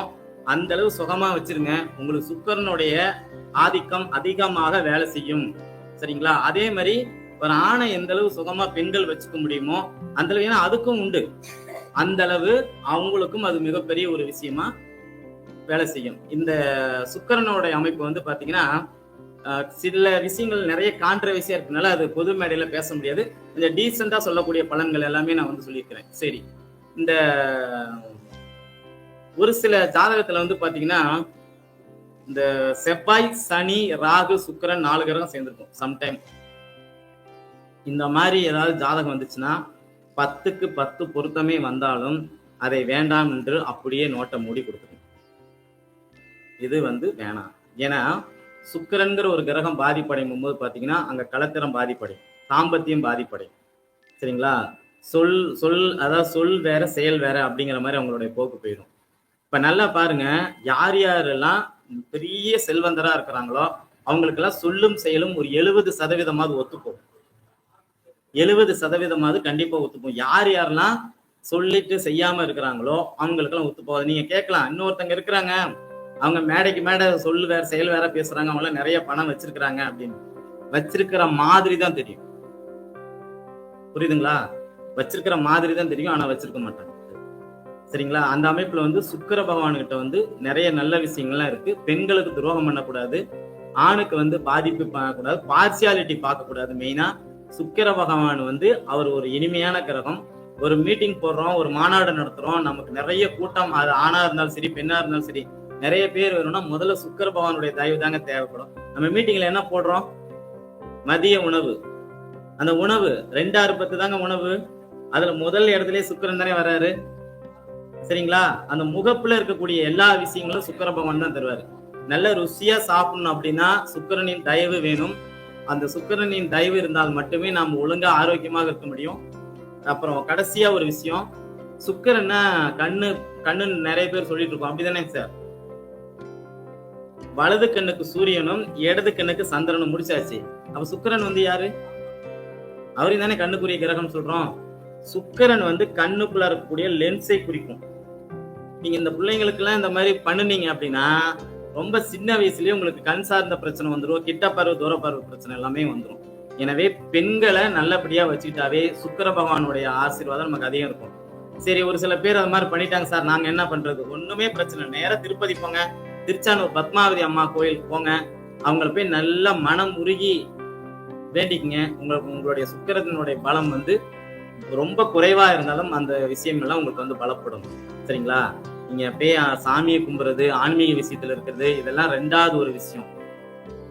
அந்த அளவு சுகமா வச்சிருங்க. உங்களுக்கு சுக்கிரனுடைய ஆதிக்கம் அதிகமாக வேலை செய்யும். சரிங்களா? அதே மாதிரி ஒரு ஆணை எந்த அளவு சுகமா பெண்கள் வச்சுக்க முடியுமோ அந்த அளவு, ஏன்னா அதுக்கும் உண்டு, அந்த அளவு அவங்களுக்கும் அது மிகப்பெரிய ஒரு விஷயமா வேலை செய்யும். இந்த சுக்கிரனோட அமைப்பு வந்து பாத்தீங்கன்னா சில விஷயங்கள் நிறைய கான்ட்ரவர்சியா இருக்கனால அது பொது மேடையில பேச முடியாது. இந்த டீசெண்டா சொல்லக்கூடிய பலன்கள் எல்லாமே நான் வந்து சொல்லியிருக்கிறேன். சரி, இந்த ஒரு சில ஜாதகத்துல வந்து பாத்தீங்கன்னா இந்த செவ்வாய், சனி, ராகு, சுக்கிரன் 4 கிரகம் சேர்ந்திருக்கும். சம்டைம் இந்த மாதிரி ஏதாவது ஜாதகம் வந்துச்சுன்னா 10க்கு 10 பொருத்தமே வந்தாலும் அதை வேண்டாம் என்று அப்படியே நோட்டை மூடி கொடுத்துருங்க. இது வந்து வேணாம். ஏன்னா சுக்கிரன்கிற ஒரு கிரகம் பாதிப்படையும் போது பாத்தீங்கன்னா அங்க கலத்திரம் பாதிப்படையும், தாம்பத்தியம் பாதிப்படையும். சரிங்களா? அதாவது சொல் வேற செயல் வேற அப்படிங்கிற மாதிரி அவங்களுடைய போக்கு போயிடும். இப்ப நல்லா பாருங்க, யார் யாரெல்லாம் பெரிய செல்வந்தரா இருக்கிறாங்களோ அவங்களுக்கெல்லாம் சொல்லும் செயலும் ஒரு 70% ஒத்துப்போம். 70% கண்டிப்பா ஒத்துப்போம். யார் யாரெல்லாம் சொல்லிட்டு செய்யாம இருக்கிறாங்களோ அவங்களுக்கெல்லாம் ஒத்துப்போம். நீங்க கேட்கலாம், இன்னொருத்தங்க இருக்கிறாங்க அவங்க மேடைக்கு மேடை சொல்லு வேற செயல் வேற பேசுறாங்க, அவங்க எல்லாம் நிறைய பணம் வச்சிருக்கிறாங்க அப்படின்னு. வச்சிருக்கிற மாதிரி தான் தெரியும். புரியுதுங்களா? வச்சிருக்கிற மாதிரி தான் தெரியும், ஆனா வச்சிருக்க மாட்டாங்க. சரிங்களா? அந்த அமைப்புல வந்து சுக்கிர பகவான்கிட்ட வந்து நிறைய நல்ல விஷயங்கள்லாம் இருக்கு. பெண்களுக்கு துரோகம் பண்ணக்கூடாது, ஆணுக்கு வந்து பாதிப்பு பார்க்கக்கூடாது, பார்சியாலிட்டி பார்க்கக்கூடாது. மெயினா சுக்கிர பகவான் வந்து அவர் ஒரு இனிமையான கிரகம். ஒரு மீட்டிங் போடுறோம், ஒரு மாநாடு நடத்துறோம், நமக்கு நிறைய கூட்டம், அது ஆணா இருந்தாலும் சரி பெண்ணா இருந்தாலும் சரி நிறைய பேர் வேணும்னா முதல்ல சுக்கிர பகவானுடைய தயவு தாங்க தேவைப்படும். நம்ம மீட்டிங்ல என்ன போடுறோம்? மதிய உணவு. அந்த உணவு 2/10 தாங்க உணவு. அதுல முதல் இடத்துலயே சுக்கிரன் தானே வர்றாரு. சரிங்களா? அந்த முகப்புல இருக்கக்கூடிய எல்லா விஷயங்களும் சுக்கிர பகவான் தான் தருவாரு. நல்ல ருசியா சாப்பிடணும் அப்படின்னா சுக்கிரனின் தயவு வேணும். அந்த சுக்கிரனின் தயவு இருந்தால் மட்டுமே நாம் ஒழுங்கா ஆரோக்கியமாக இருக்க முடியும். அப்புறம் கடைசியா ஒரு விஷயம், சுக்கிரன்னா கண்ணு நிறைய பேர் சொல்லிட்டு இருக்கோம், அப்படிதானே சார்? வலது கண்ணுக்கு சூரியனும் இடது கண்ணுக்கு சந்திரனும் முடிச்சாச்சு. அப்ப சுக்கிரன் வந்து யாரு? அவரையும் தானே கண்ணுக்குரிய கிரகம் சொல்றோம். சுக்கிரன் வந்து கண்ணுக்குள்ள இருக்கக்கூடிய லென்ஸை குறிக்கும். நீங்க இந்த பிள்ளைங்களுக்கு எல்லாம் இந்த மாதிரி பண்ணுனீங்க அப்படின்னா ரொம்ப சின்ன வயசுலயே உங்களுக்கு கண் சார்ந்த பிரச்சனை வந்துடும், கிட்ட பார்வை தூர பார்வை பிரச்சனை எல்லாமே வந்துடும். எனவே பெண்களை நல்லபடியா வச்சுக்கிட்டாவே சுக்கிர பகவானுடைய ஆசீர்வாதம் நமக்கு அதிகம் இருக்கும். சரி, ஒரு சில பேர் அது மாதிரி பண்ணிட்டாங்க சார், நாங்க என்ன பண்றது? ஒண்ணுமே பிரச்சனை, நேரா திருப்பதி போங்க, திருச்சானூர் பத்மாவதி அம்மா கோயிலுக்கு போங்க, அவங்கள போய் நல்லா மனம் உருகி வேண்டிக்குங்க. உங்களுடைய சுக்கிரத்தினுடைய பலம் வந்து ரொம்ப குறைவா இருந்தாலும் அந்த விஷயங்கள்லாம் உங்களுக்கு வந்து பலப்படும். சரிங்களா? நீங்க போய் சாமியை கும்புறது, ஆன்மீக விஷயத்துல இருக்கிறது, இதெல்லாம் ரெண்டாவது ஒரு விஷயம்.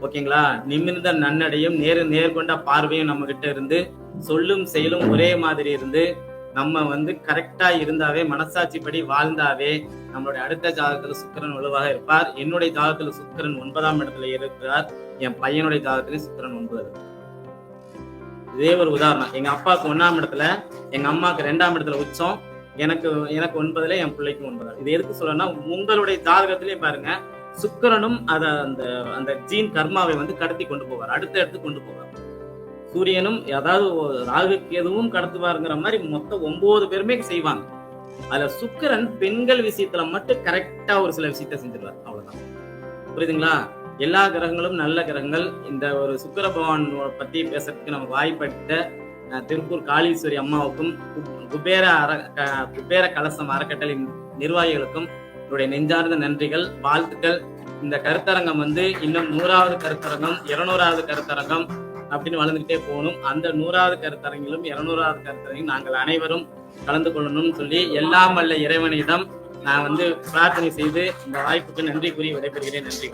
ஓகேங்களா? நிமிர்ந்த நன்னடையும் நேர்கொண்ட பார்வையும் நம்ம கிட்ட இருந்து, சொல்லும் செயலும் ஒரே மாதிரி இருந்து, நம்ம வந்து கரெக்டா இருந்தாவே, மனசாட்சிப்படி வாழ்ந்தாவே நம்மளுடைய அடுத்த ஜாதகத்துல சுக்கிரன் வலுவாக இருப்பார். என்னுடைய ஜாதகத்துல சுக்கிரன் 9ஆம் இடத்துல இருக்கிறார். என் பையனுடைய ஜாதகத்திலே சுக்கிரன் 9. இதே ஒரு உதாரணம். எங்க அப்பாவுக்கு 1ஆம் இடத்துல, எங்க அம்மாவுக்கு 2ஆம் இடத்துல உச்சம், எனக்கு 9ல, என் பிள்ளைக்கு 9. இது எதுக்கு சொல்லணும்னா, உங்களுடைய ஜாதகத்திலே பாருங்க, சுக்கிரனும் அந்த ஜீன் கர்மாவை வந்து கடத்தி கொண்டு போவார், அடுத்த இடத்துக்கு கொண்டு போவார். சூரியனும் அதாவது ராகு கேதுவும் கடத்துவாருங்கிற மாதிரி மொத்தம் 9 பேருமே செய்வாங்க. அதுல சுக்கிரன் பெண்கள் விஷயத்துல மட்டும் கரெக்டா ஒரு சில விஷயத்த செஞ்சிருவார். அவ்வளவுதான். புரியுதுங்களா? எல்லா கிரகங்களும் நல்ல கிரகங்கள். இந்த ஒரு சுக்கிர பகவான் பத்தி பேசுறதுக்கு நமக்கு வாய்ப்பளித்த திருப்பூர் காளீஸ்வரி அம்மாவுக்கும் குபேர கலசம் அறக்கட்டளை நிர்வாகிகளுக்கும் என்னுடைய நெஞ்சார்ந்த நன்றிகள், வாழ்த்துக்கள். இந்த கருத்தரங்கம் வந்து இன்னும் 100வது கருத்தரங்கம், 200வது கருத்தரங்கம் அப்படின்னு வளர்ந்துகிட்டே போகணும். அந்த 100வது கருத்தரங்கிலும் 200வது கருத்தரங்கிலும் நாங்கள் அனைவரும் கலந்து கொள்ளணும்னு சொல்லி எல்லாம் வல்ல இறைவனிடம் நான் வந்து பிரார்த்தனை செய்து இந்த வாய்ப்புக்கு நன்றி கூறி விடைபெறுகிறேன். நன்றி.